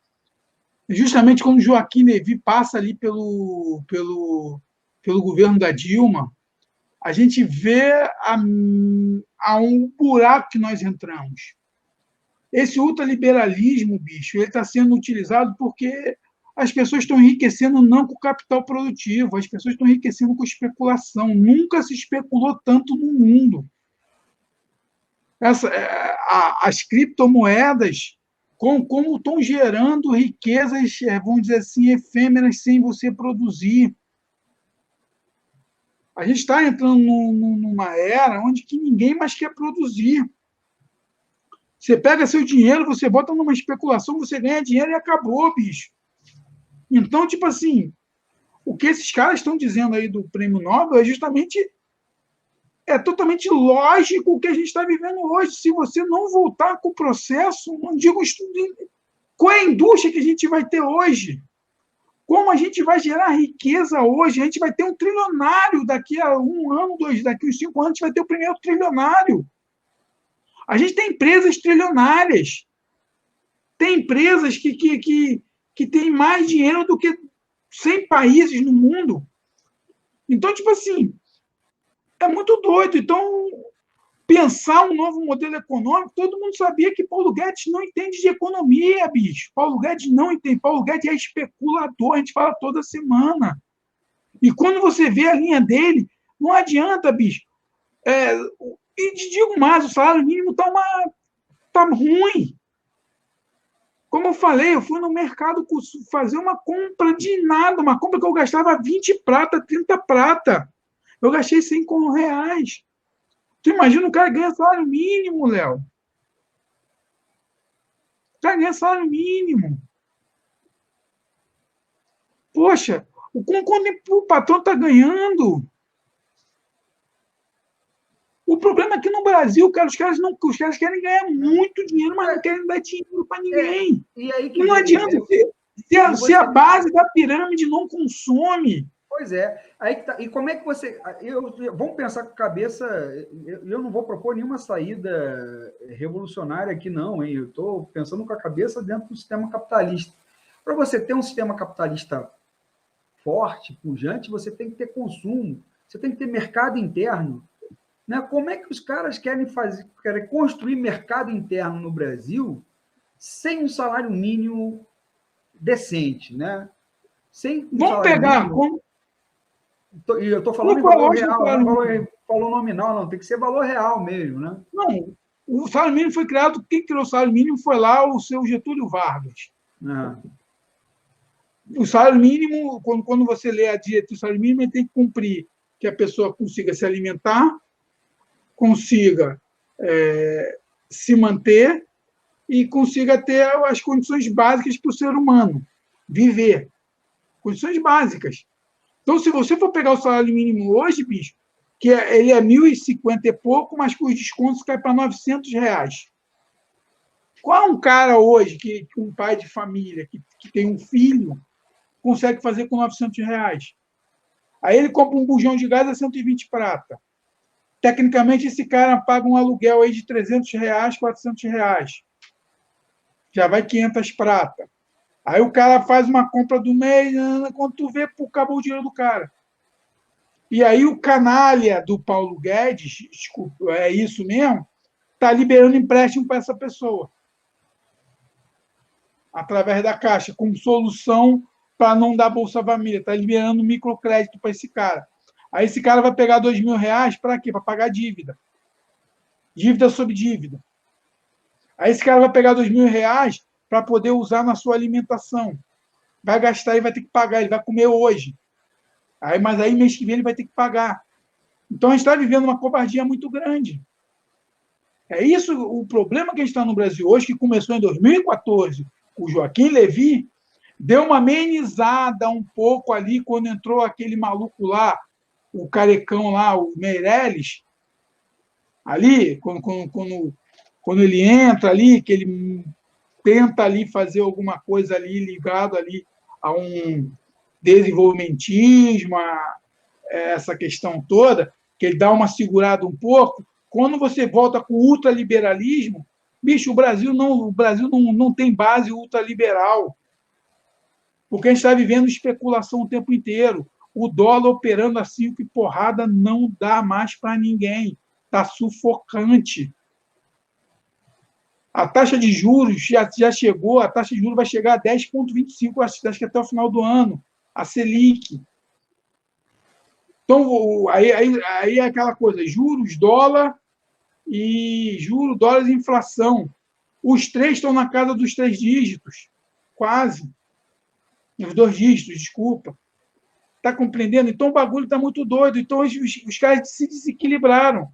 justamente quando o Joaquim Levy passa ali pelo governo da Dilma, a gente vê a um buraco que nós entramos. Esse ultraliberalismo, bicho, ele está sendo utilizado porque as pessoas estão enriquecendo não com capital produtivo, as pessoas estão enriquecendo com especulação. Nunca se especulou tanto no mundo. As criptomoedas como estão gerando riquezas, vamos dizer assim, efêmeras sem você produzir. A gente está entrando numa era onde que ninguém mais quer produzir. Você pega seu dinheiro, você bota numa especulação, você ganha dinheiro e acabou, bicho. Então, tipo assim, o que esses caras estão dizendo aí do Prêmio Nobel é totalmente lógico o que a gente está vivendo hoje. Se você não voltar com o processo, não digo estudo, qual é a indústria que a gente vai ter hoje? Como a gente vai gerar riqueza hoje? A gente vai ter um trilionário daqui a 1 ano, 2, daqui a uns 5 anos, a gente vai ter o primeiro trilionário. A gente tem empresas trilionárias. Tem empresas que têm mais dinheiro do que 100 países no mundo. Então, tipo assim, é muito doido. Então, pensar um novo modelo econômico, todo mundo sabia que Paulo Guedes não entende de economia, bicho. Paulo Guedes não entende. Paulo Guedes é especulador, a gente fala toda semana. E quando você vê a linha dele, não adianta, bicho. E te digo mais, o salário mínimo tá ruim. Como eu falei, eu fui no mercado fazer uma compra de nada, uma compra que eu gastava 20 prata, 30 prata. Eu gastei R$ 5. Tu imagina o cara ganha salário mínimo, Léo. O cara ganha salário mínimo. Poxa, quanto o patrão está ganhando? O problema é que no Brasil, cara, os caras querem ganhar muito dinheiro, mas não querem dar dinheiro para ninguém. E aí que E não adianta se a base da pirâmide não consome. Pois é. Aí que tá. E como é que você. Vamos pensar com a cabeça. Eu não vou propor nenhuma saída revolucionária aqui, não, hein? Eu estou pensando com a cabeça dentro do sistema capitalista. Para você ter um sistema capitalista forte, pujante, você tem que ter consumo, você tem que ter mercado interno. Né? Como é que os caras querem construir mercado interno no Brasil sem um salário mínimo decente, né? Sem um Vamos pegar. Mínimo, e eu estou falando em valor real, não é valor nominal, não, tem que ser valor real mesmo, né? Não, o salário mínimo foi criado, quem criou o salário mínimo foi lá o seu Getúlio Vargas. O salário mínimo, quando você lê a dieta do salário mínimo, ele tem que cumprir que a pessoa consiga se alimentar, consiga se manter e consiga ter as condições básicas para o ser humano viver. Condições básicas. Então, se você for pegar o salário mínimo hoje, bicho, que ele é 1.050 e pouco, mas com os descontos cai para R$ 900. Qual um cara hoje, que um pai de família, que tem um filho, consegue fazer com R$ 900? Aí ele compra um bujão de gás a 120 prata. Tecnicamente, esse cara paga um aluguel aí de R$ 300, R$ 400. Já vai 500 prata. Aí o cara faz uma compra do mês, quando tu vê, acabou o dinheiro do cara. E aí o canalha do Paulo Guedes, desculpa, é isso mesmo, está liberando empréstimo para essa pessoa. Através da Caixa, como solução para não dar Bolsa Família. Está liberando microcrédito para esse cara. Aí esse cara vai pegar R$ 2.000 para quê? Para pagar dívida. Dívida sobre dívida. Aí esse cara vai pegar R$ 2.000 para poder usar na sua alimentação. Vai gastar e vai ter que pagar, ele vai comer hoje. Mas aí mês que vem ele vai ter que pagar. Então a gente está vivendo uma covardia muito grande. É isso o problema que a gente está no Brasil hoje, que começou em 2014. O Joaquim Levy deu uma amenizada um pouco ali quando entrou aquele maluco lá, o carecão lá, o Meirelles, ali, quando ele entra ali, que ele tenta ali fazer alguma coisa ali ligado ali a um desenvolvimentismo, a essa questão toda, que ele dá uma segurada um pouco. Quando você volta com o ultraliberalismo, bicho, o Brasil não tem base ultraliberal, porque a gente está vivendo especulação o tempo inteiro. O dólar operando assim, que porrada não dá mais para ninguém. Está sufocante. A taxa de juros já chegou, a taxa de juros vai chegar a 10,25, acho que até o final do ano, a Selic. Então, aí é aquela coisa, juros, dólar e inflação. Os 3 estão na casa dos 3 dígitos, quase. Os 2 dígitos, desculpa. Está compreendendo? Então o bagulho está muito doido. Então os caras se desequilibraram.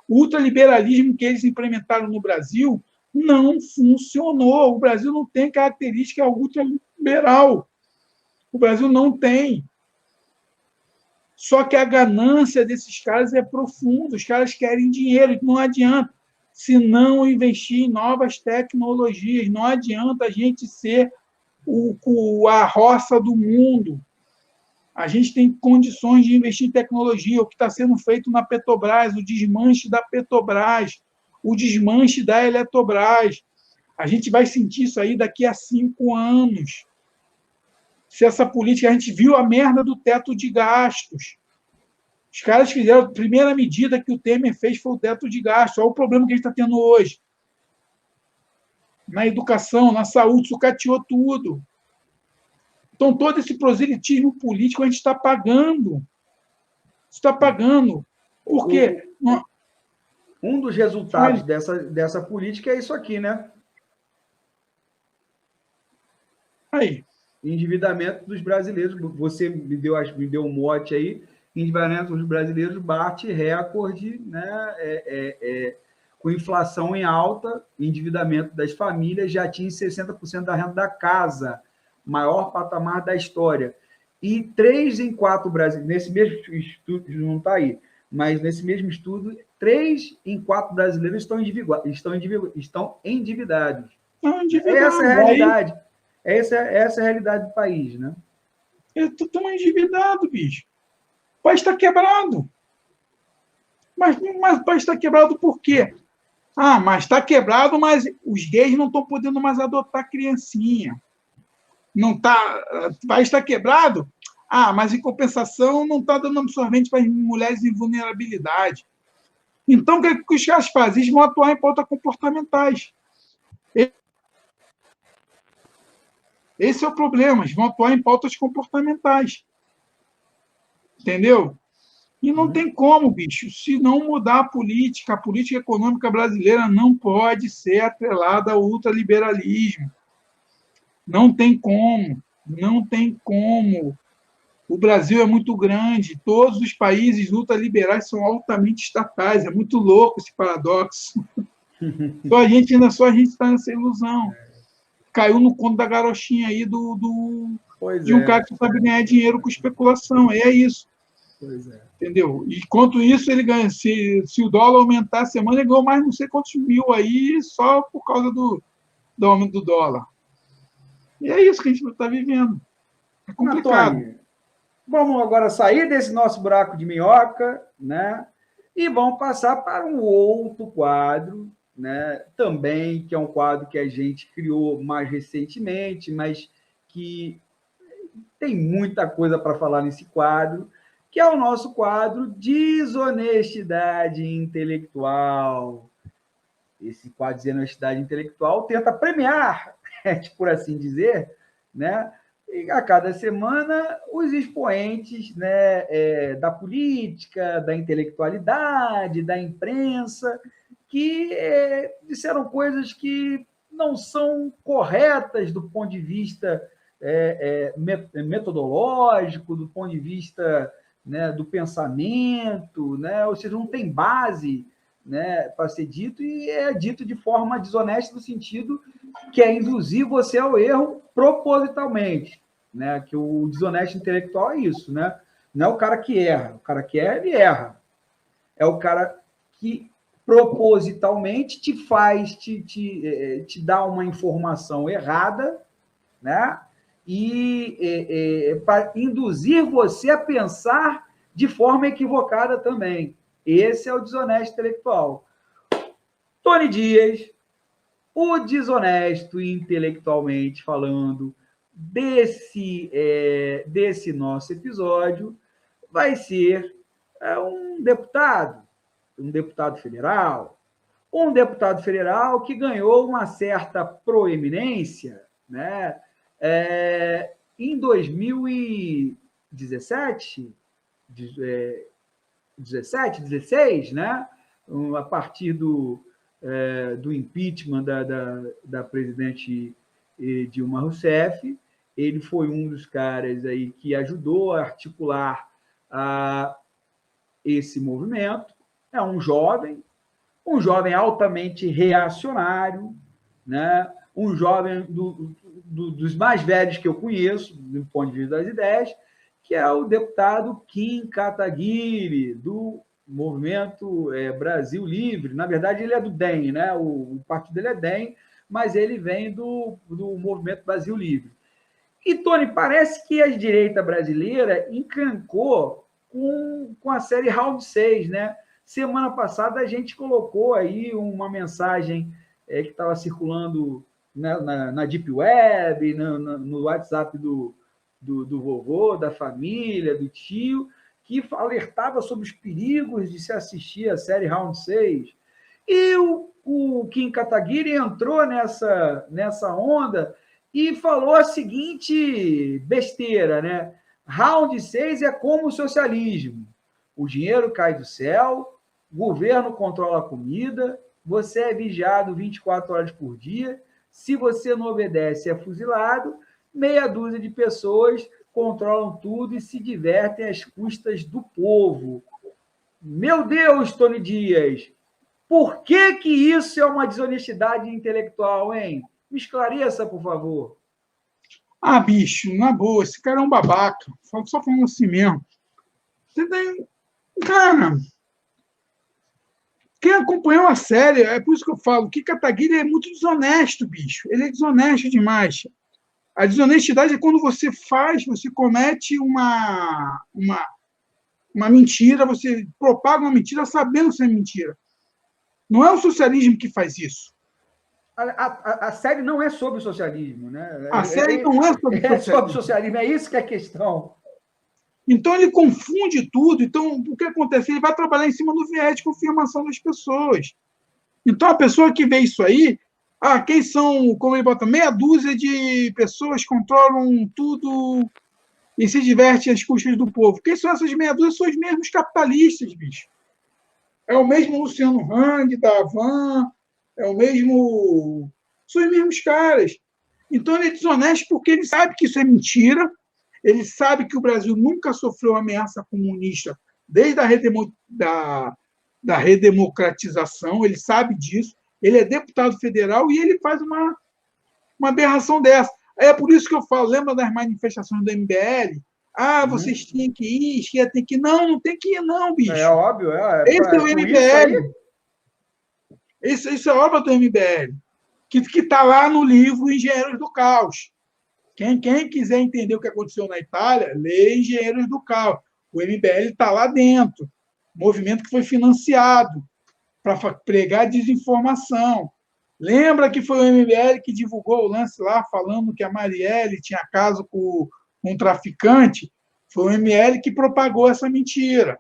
O ultraliberalismo que eles implementaram no Brasil não funcionou. O Brasil não tem característica ultraliberal. O Brasil não tem. Só que a ganância desses caras é profunda. Os caras querem dinheiro. Não adianta. Se não investir em novas tecnologias, não adianta a gente ser a roça do mundo. A gente tem condições de investir em tecnologia. O que está sendo feito na Petrobras, o desmanche da Petrobras, o desmanche da Eletrobras. A gente vai sentir isso aí daqui a 5 anos. Se essa política, a gente viu a merda do teto de gastos. Os caras fizeram, a primeira medida que o Temer fez foi o teto de gastos. Olha o problema que a gente está tendo hoje. Na educação, na saúde, sucateou tudo. Então, todo esse proselitismo político a gente está pagando. Está pagando. Por quê? Um dos resultados dessa política é isso aqui, né? Aí. Endividamento dos brasileiros. Você me deu um mote aí. Endividamento dos brasileiros bate recorde, né? Com inflação em alta, endividamento das famílias já atinge 60% da renda da casa, maior patamar da história. E 3 em 4 brasileiros, nesse mesmo estudo, não está aí, mas nesse mesmo estudo, 3 em 4 brasileiros estão endividados. Essa é a realidade. Essa é a realidade do país, né? Estão endividados, bicho. O país está quebrado. Mas o país está quebrado por quê? Mas está quebrado, mas os gays não estão podendo mais adotar criancinha. Não tá, o país está quebrado? Mas em compensação não está dando absorvente para as mulheres em vulnerabilidade. Então, o que os caras fazem? Eles vão atuar em pautas comportamentais. Esse é o problema. Eles vão atuar em pautas comportamentais. Entendeu? E não tem como, bicho, se não mudar a política econômica brasileira não pode ser atrelada ao ultraliberalismo. Não tem como, não tem como. O Brasil é muito grande, todos os países ultraliberais são altamente estatais, é muito louco esse paradoxo. Só a gente está nessa ilusão. Caiu no conto da garochinha aí de um cara que sabe ganhar dinheiro com especulação, é isso. Pois é. Entendeu? E quanto isso ele ganha, se o dólar aumentar a semana, ele ganhou mais não sei quantos mil aí só por causa do aumento do dólar. E é isso que a gente está vivendo. É complicado. Antônio, vamos agora sair desse nosso buraco de minhoca, né? E vamos passar para um outro quadro, né? Também, que é um quadro que a gente criou mais recentemente, mas que tem muita coisa para falar nesse quadro, que é o nosso quadro Desonestidade Intelectual. Esse quadro Desonestidade Intelectual tenta premiar, por assim dizer, né? E a cada semana, os expoentes, né, da política, da intelectualidade, da imprensa, que disseram coisas que não são corretas do ponto de vista metodológico, do ponto de vista, né, do pensamento, né? Ou seja, não tem base, né, para ser dito, e é dito de forma desonesta no sentido que é induzir você ao erro propositalmente, né? Que o desonesto intelectual é isso, né? Não é o cara que erra, o cara que erra, ele erra. É o cara que propositalmente te dá uma informação errada, né? E para induzir você a pensar de forma equivocada também. Esse é o desonesto intelectual. Tony Dias, o desonesto intelectualmente falando desse nosso episódio, vai ser um deputado federal que ganhou uma certa proeminência, né? Em 2017, 16, né? A partir do do impeachment da presidente Dilma Rousseff. Ele foi um dos caras aí que ajudou a articular esse movimento. É um jovem altamente reacionário, né? Um jovem dos mais velhos que eu conheço, do ponto de vista das ideias, que é o deputado Kim Kataguiri, do Movimento Brasil Livre. Na verdade, ele é do DEM, né? O partido dele é DEM, mas ele vem do Movimento Brasil Livre. E, Tony, parece que a direita brasileira encrencou com a série Round 6, né? Semana passada a gente colocou aí uma mensagem que estava circulando na Deep Web, no WhatsApp do vovô, da família, do tio, que alertava sobre os perigos de se assistir a série Round 6. E o Kim Kataguiri entrou nessa onda e falou a seguinte besteira, né? Round 6 é como o socialismo. O dinheiro cai do céu, o governo controla a comida, você é vigiado 24 horas por dia, se você não obedece, é fuzilado, meia dúzia de pessoas controlam tudo e se divertem às custas do povo. Meu Deus, Tony Dias, por que isso é uma desonestidade intelectual, hein? Me esclareça, por favor. Bicho, na boa, esse cara é um babaca. Só falando assim mesmo. Você tem... Cara, quem acompanhou a série, é por isso que eu falo, que Kataguiri é muito desonesto, bicho. Ele é desonesto demais. A desonestidade é quando você comete uma mentira, você propaga uma mentira sabendo que isso é mentira. Não é o socialismo que faz isso. A série não é sobre o socialismo, né? A série não é sobre socialismo. É sobre o socialismo, é isso que é a questão. Então, ele confunde tudo. Então, o que acontece? Ele vai trabalhar em cima do viés de confirmação das pessoas. Então, a pessoa que vê isso aí, quem são, como ele bota, meia dúzia de pessoas controlam tudo e se divertem às custas do povo. Quem são essas meia dúzia? São os mesmos capitalistas, bicho. É o mesmo Luciano Hang, da Havan, é o mesmo... São os mesmos caras. Então, ele é desonesto porque ele sabe que isso é mentira, ele sabe que o Brasil nunca sofreu ameaça comunista desde da redemocratização, ele sabe disso, ele é deputado federal e ele faz uma aberração dessa. É por isso que eu falo, lembra das manifestações do MBL? Vocês tinham que ir, esquerda tem que ir. Não tem que ir, não, bicho. É óbvio. Esse é o MBL. Isso é obra do MBL, que está lá no livro Engenheiros do Caos. Quem quiser entender o que aconteceu na Itália, lê Engenheiros do Caos. O MBL está lá dentro. Movimento que foi financiado para pregar desinformação. Lembra que foi o MBL que divulgou o lance lá, falando que a Marielle tinha caso com um traficante? Foi o MBL que propagou essa mentira.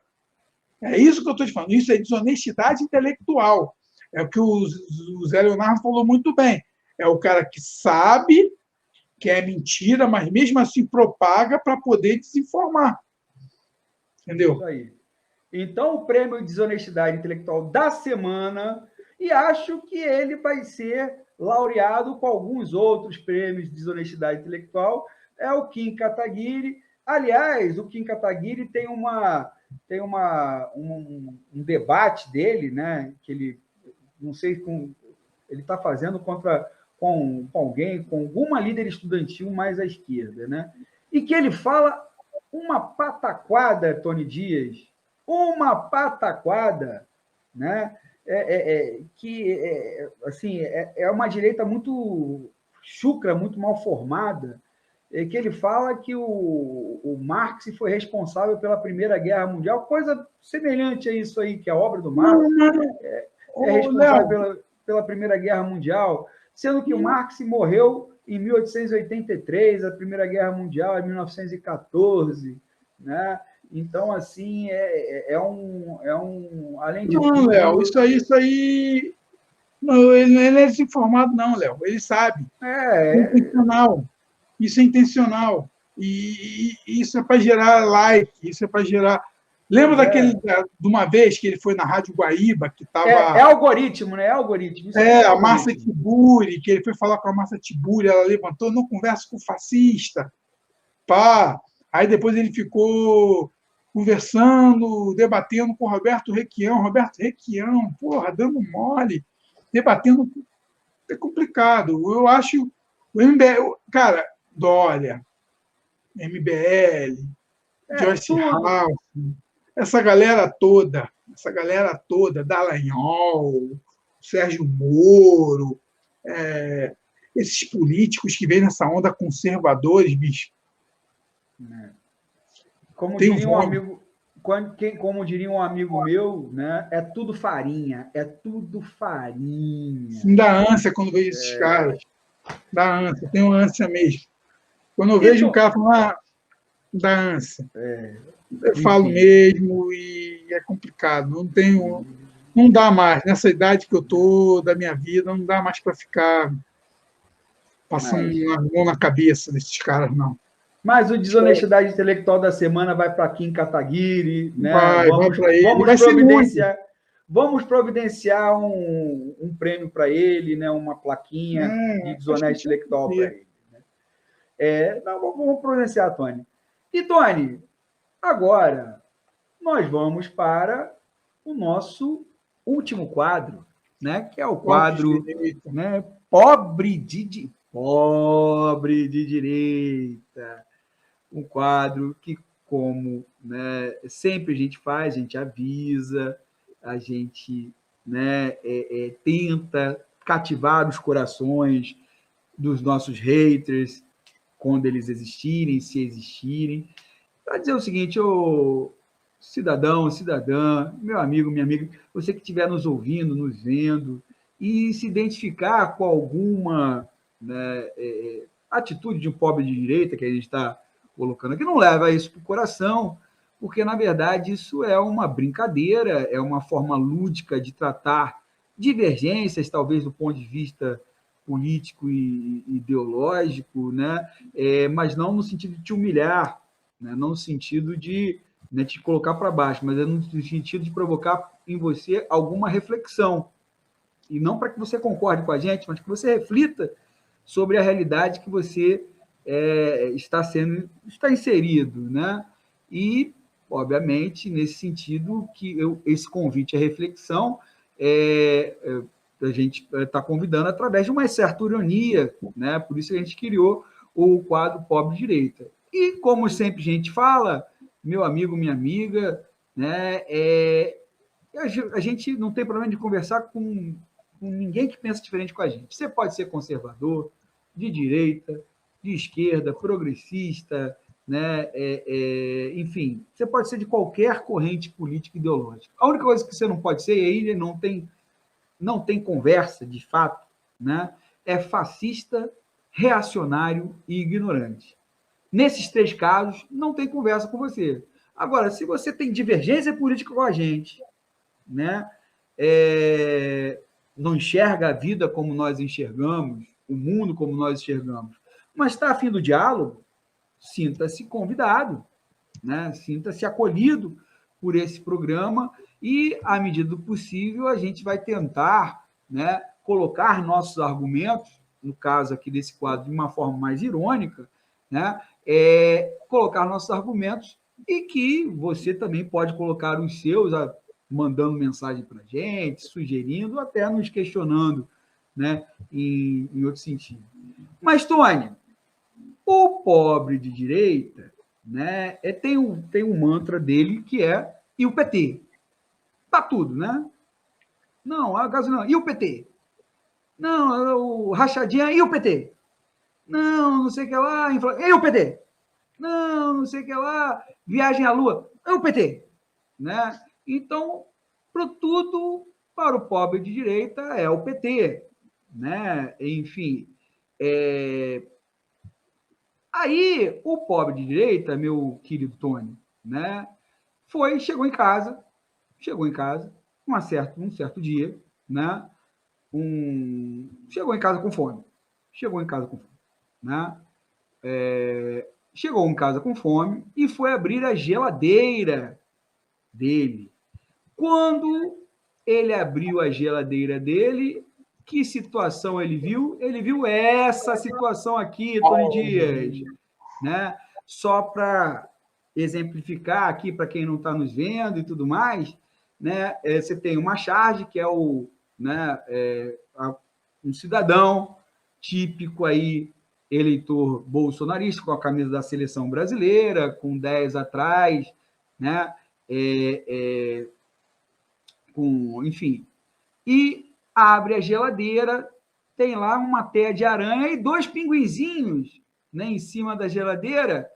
É isso que eu estou te falando. Isso é desonestidade intelectual. É o que o Zé Leonardo falou muito bem. É o cara que sabe que é mentira, mas mesmo assim propaga para poder desinformar. Entendeu? Isso aí. Então, o prêmio de desonestidade intelectual da semana, e acho que ele vai ser laureado com alguns outros prêmios de desonestidade intelectual, é o Kim Kataguiri. Aliás, o Kim Kataguiri tem um debate dele, né, que ele, não sei, ele está fazendo com alguém, com alguma líder estudantil mais à esquerda, né? E que ele fala uma pataquada, Tony Dias, uma pataquada, né? Assim, é uma direita muito chucra, muito mal formada, que ele fala que o Marx foi responsável pela Primeira Guerra Mundial, coisa semelhante a isso aí, que a obra do Marx é responsável pela Primeira Guerra Mundial, sendo que o Marx morreu em 1883, a Primeira Guerra Mundial em 1914, né? Então, assim, além de tudo... Não, Léo, isso aí... Não, ele não é desinformado, não, Léo. Ele sabe. É intencional. Isso é intencional. E isso é para gerar like, isso é para gerar... Lembra de uma vez que ele foi na Rádio Guaíba, que É estava. algoritmo, né? É algoritmo. Isso aqui é A Márcia algoritmo. Tiburi, que ele foi falar com a Márcia Tiburi, ela levantou, não conversa com fascista. Pá. Aí depois ele ficou conversando, debatendo com o Roberto Requião. Roberto Requião, porra, dando mole, debatendo. É complicado. Eu acho. O MBL, cara, Dória, MBL, Joyce Tudo. House, essa galera toda, Dallagnol, Sérgio Moro, esses políticos que vêm nessa onda conservadores, bicho. Como Tem diria um nome. amigo, como diria um amigo meu, né? É tudo farinha, é tudo farinha. Me dá ânsia quando vejo esses caras. Dá ânsia, tem uma ânsia mesmo. Quando eu vejo um Então, cara falando, dá ânsia. Eu falo enfim. mesmo e é complicado. Não dá mais. Nessa idade que eu tô da minha vida, não dá mais para ficar passando Mas, uma mão na cabeça desses caras, não. mas o desonestidade intelectual da semana vai para Kim Kataguiri, né? Vai para ele. Vai ser muito. Vamos providenciar um prêmio para ele, né? Uma plaquinha de Acho que desonesto tinha que intelectual para ter. ele. Não, vamos providenciar, Tony. E, Tony, agora nós vamos para o nosso último quadro, né? Que é o quadro, né? Pobre de direita. Um quadro que, como, né, sempre a gente faz, a gente avisa, a gente, né, tenta cativar os corações dos nossos haters quando eles existirem, se existirem, para dizer o seguinte, ô cidadão, cidadã, meu amigo, minha amiga, você que estiver nos ouvindo, nos vendo, e se identificar com alguma, né, atitude de um pobre de direita que a gente está colocando aqui, não leva isso para o coração, porque, na verdade, isso é uma brincadeira, é uma forma lúdica de tratar divergências, talvez do ponto de vista político e ideológico, né? Mas não no sentido de te humilhar, né? Não no sentido de, né, te colocar para baixo, mas é no sentido de provocar em você alguma reflexão. E não para que você concorde com a gente, mas que você reflita sobre a realidade que você está inserido, né? E, obviamente, nesse sentido, que esse convite à reflexão a gente está convidando através de uma certa ironia, né? Por isso que a gente criou o quadro Pobre Direita. E, como sempre a gente fala, meu amigo, minha amiga, né? A gente não tem problema de conversar com ninguém que pensa diferente com a gente. Você pode ser conservador, de direita, de esquerda, progressista, né? Enfim, você pode ser de qualquer corrente política e ideológica. A única coisa que você não pode ser, e aí não tem conversa, de fato, né? É fascista, reacionário e ignorante. Nesses três casos, não tem conversa com você. Agora, se você tem divergência política com a gente, né? Não enxerga a vida como nós enxergamos, o mundo como nós enxergamos, mas está afim do diálogo, sinta-se convidado, né? Sinta-se acolhido por esse programa e, à medida do possível, a gente vai tentar, né, colocar nossos argumentos, no caso aqui desse quadro, de uma forma mais irônica, né, colocar nossos argumentos e que você também pode colocar os seus, mandando mensagem para a gente, sugerindo, até nos questionando, né, em outro sentido. Mas, Tony, o pobre de direita, né, tem um mantra dele que é e o PT? Tá tudo, né? Não, a gasolina, e o PT? Não, o rachadinha, e o PT? Não, não sei o que lá, e o PT? Não, não sei o que lá, viagem à lua, e o PT? Né? Então, para tudo, para o pobre de direita, é o PT. Né? Enfim, aí o pobre de direita, meu querido Tony, né, chegou em casa, um certo dia, né, chegou em casa com fome, né, chegou em casa com fome e foi abrir a geladeira dele. Quando ele abriu a geladeira dele, que situação ele viu? Ele viu essa situação aqui, Tony Dias, né? Só para exemplificar aqui para quem não está nos vendo e tudo mais, né? Você tem uma charge que é o, né? Um cidadão típico aí, eleitor bolsonarista, com a camisa da seleção brasileira, com 10 atrás, né? Enfim, e abre a geladeira, tem lá uma teia de aranha e 2 pinguinzinhos, né, em cima da geladeira,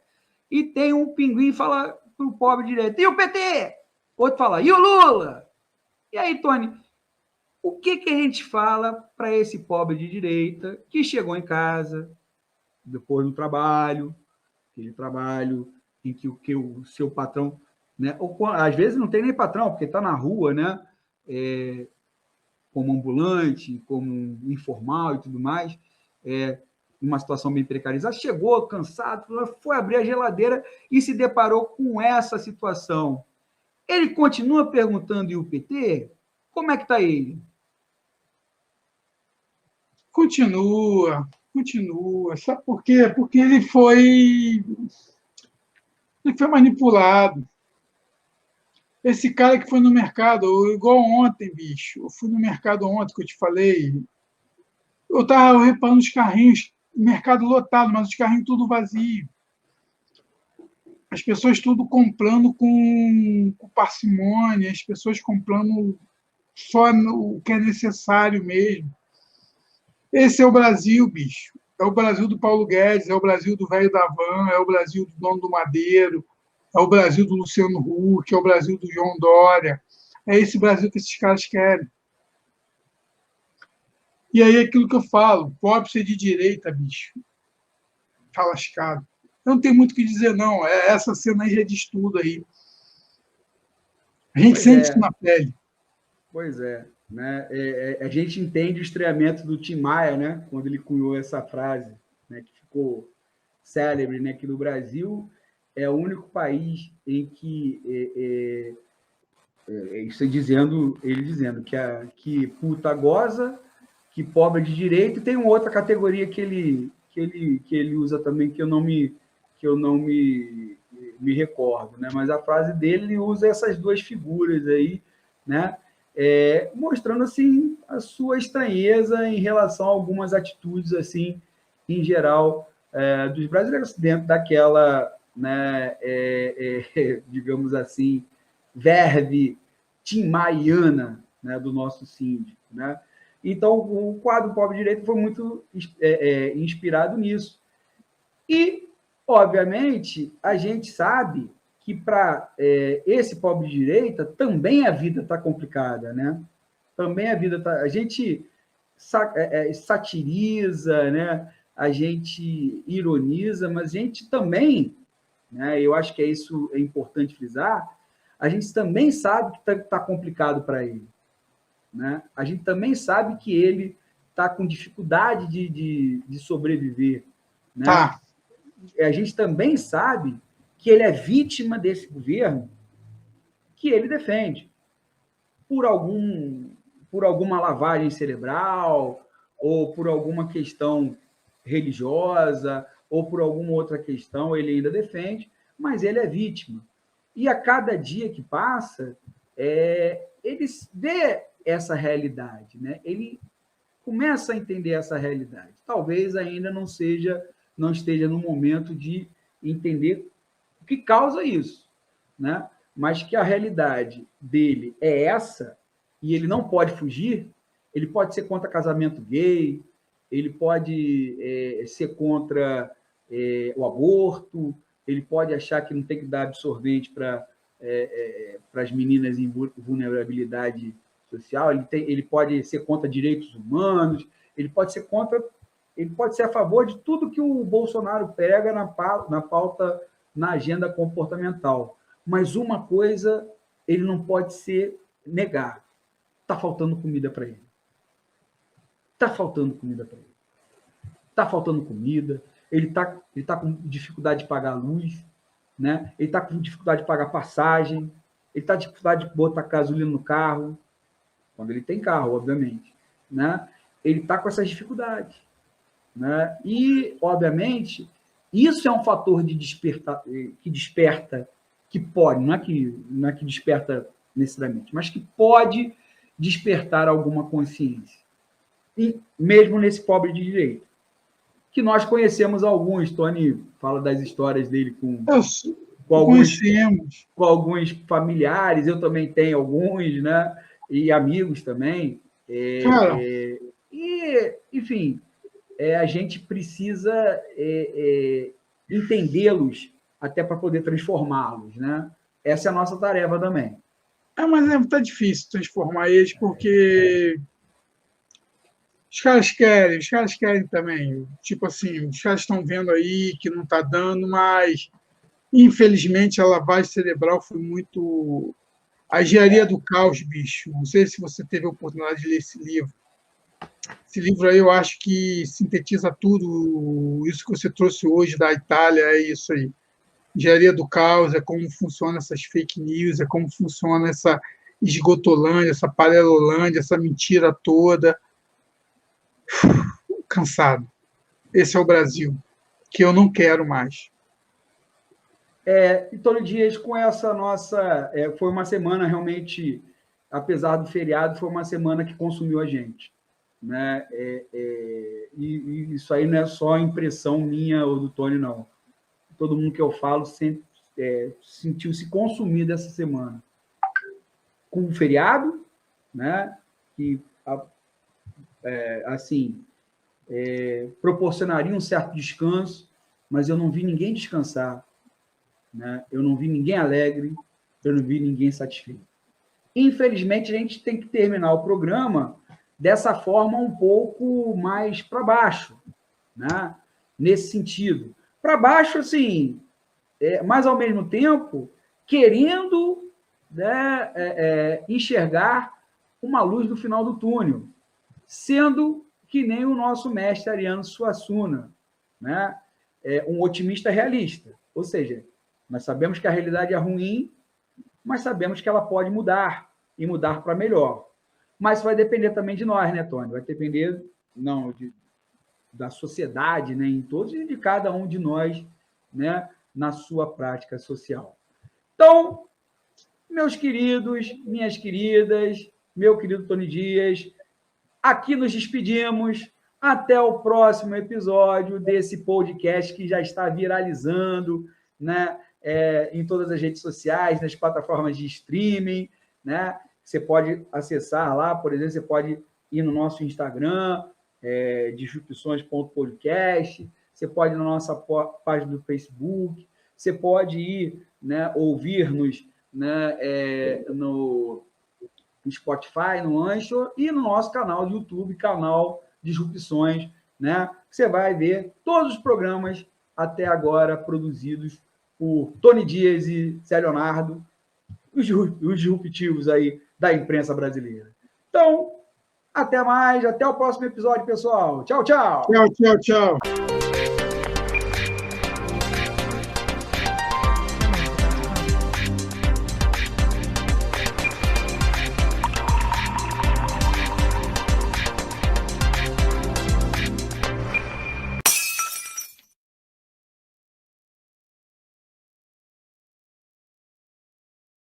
e tem um pinguim que fala para o pobre direito, e o PT? Outro fala, e o Lula? E aí, Tony, o que a gente fala para esse pobre de direita que chegou em casa, depois do trabalho, aquele trabalho em que o seu patrão, né, ou, às vezes não tem nem patrão, porque está na rua, né, como ambulante, como informal e tudo mais, uma situação bem precarizada, chegou cansado, foi abrir a geladeira e se deparou com essa situação. Ele continua perguntando, e o PT? Como é que está ele? Continua. Sabe por quê? Porque ele foi manipulado. Esse cara que foi no mercado, igual ontem, bicho. Eu fui no mercado ontem, que eu te falei. Eu estava reparando os carrinhos, mercado lotado, mas os carrinhos tudo vazio. As pessoas tudo comprando com parcimônia, as pessoas comprando só o que é necessário mesmo. Esse é o Brasil, bicho. É o Brasil do Paulo Guedes, é o Brasil do velho da van, é o Brasil do dono do Madeiro, é o Brasil do Luciano Huck, é o Brasil do João Dória. É esse Brasil que esses caras querem. E aí aquilo que eu falo, pobre ser de direita, bicho. Tá lascado. Eu não tenho muito o que dizer, não. Essa cena aí já diz tudo aí. A gente sente isso na pele. Pois é. Né? A gente entende o estreamento do Tim Maia, né? Quando ele cunhou essa frase, né? Que ficou célebre, né? Que no Brasil é o único país em que isso ele dizendo que puta goza, que pobre de direito, e tem uma outra categoria que ele usa também que eu não me recordo, né? Mas a frase dele, ele usa essas duas figuras aí, né? Mostrando assim a sua estranheza em relação a algumas atitudes assim em geral dos brasileiros dentro daquela, né, digamos assim, verve timmaiana, né, do nosso síndico, né? Então o quadro Pobre Direito foi muito inspirado nisso. E obviamente a gente sabe que para esse pobre de direita também a vida está complicada, né? Também a vida está. A gente satiriza, né? A gente ironiza, mas a gente também, né? Eu acho que isso é importante frisar. A gente também sabe que está complicado para ele, né? A gente também sabe que ele está com dificuldade de sobreviver, né? Tá. A gente também sabe que ele é vítima desse governo que ele defende por alguma lavagem cerebral ou por alguma questão religiosa ou por alguma outra questão, ele ainda defende, mas ele é vítima. E a cada dia que passa, ele vê essa realidade, né? Ele começa a entender essa realidade. Talvez ainda não esteja no momento de entender o que causa isso, né? Mas que a realidade dele é essa e ele não pode fugir. Ele pode ser contra casamento gay, ele pode ser contra o aborto, ele pode achar que não tem que dar absorvente para as meninas em vulnerabilidade social, ele pode ser contra direitos humanos, ele pode ser a favor de tudo que o Bolsonaro pega na pauta, na agenda comportamental. Mas uma coisa ele não pode negar: está faltando comida para ele. Está faltando comida para ele. Está faltando comida, ele tá com dificuldade de pagar a luz, né? Ele está com dificuldade de pagar passagem, ele está de dificuldade de botar gasolina no carro, quando ele tem carro, obviamente, né? Ele está com essas dificuldades, né? E, obviamente, isso é um fator de despertar, que desperta, que pode, não é que desperta necessariamente, mas que pode despertar alguma consciência. E mesmo nesse pobre de direito, que nós conhecemos alguns, Tony fala das histórias dele com alguns familiares, eu também tenho alguns, né? E amigos também. Enfim, a gente precisa entendê-los até para poder transformá-los, né? Essa é a nossa tarefa também. Mas tá difícil transformar eles, porque os caras querem também. Tipo assim, os caras estão vendo aí que não está dando, mas infelizmente a lavagem cerebral foi muito. A engenharia do caos, bicho. Não sei se você teve a oportunidade de ler esse livro. Esse livro aí eu acho que sintetiza tudo isso que você trouxe hoje da Itália, é isso aí. Engenharia do caos, é como funcionam essas fake news, é como funciona essa esgotolândia, essa paralelolândia, essa mentira toda. Cansado. Esse é o Brasil, que eu não quero mais. E Tony Dias, com essa nossa... foi uma semana realmente, apesar do feriado, foi uma semana que consumiu a gente. Né? E isso aí não é só impressão minha ou do Tony, não. Todo mundo que eu falo sempre sentiu-se consumido essa semana. Com o feriado, né? Que, assim, proporcionaria um certo descanso, mas eu não vi ninguém descansar, né? Eu não vi ninguém alegre, eu não vi ninguém satisfeito. Infelizmente, a gente tem que terminar o programa dessa forma um pouco mais para baixo, né? Nesse sentido. Para baixo, assim, mas ao mesmo tempo querendo, né, enxergar uma luz no final do túnel, sendo que nem o nosso mestre Ariano Suassuna, né? Um otimista realista. Ou seja, nós sabemos que a realidade é ruim, mas sabemos que ela pode mudar, e mudar para melhor. Mas vai depender também de nós, né, Tony? Vai depender, não, da sociedade, né, em todos, e de cada um de nós, né, na sua prática social. Então, meus queridos, minhas queridas, meu querido Tony Dias, aqui nos despedimos. Até o próximo episódio desse podcast que já está viralizando, né, em todas as redes sociais, nas plataformas de streaming, né? Você pode acessar lá, por exemplo, você pode ir no nosso Instagram, disrupções.podcast, você pode ir na nossa página do Facebook, você pode ir, né, ouvir-nos, né, no Spotify, no Anchor e no nosso canal de YouTube, canal Disrupções, né? Você vai ver todos os programas até agora produzidos por Tony Dias e Zé Leonardo, os disruptivos aí da imprensa brasileira. Então, até mais, até o próximo episódio, pessoal. Tchau, tchau. Tchau, tchau, tchau.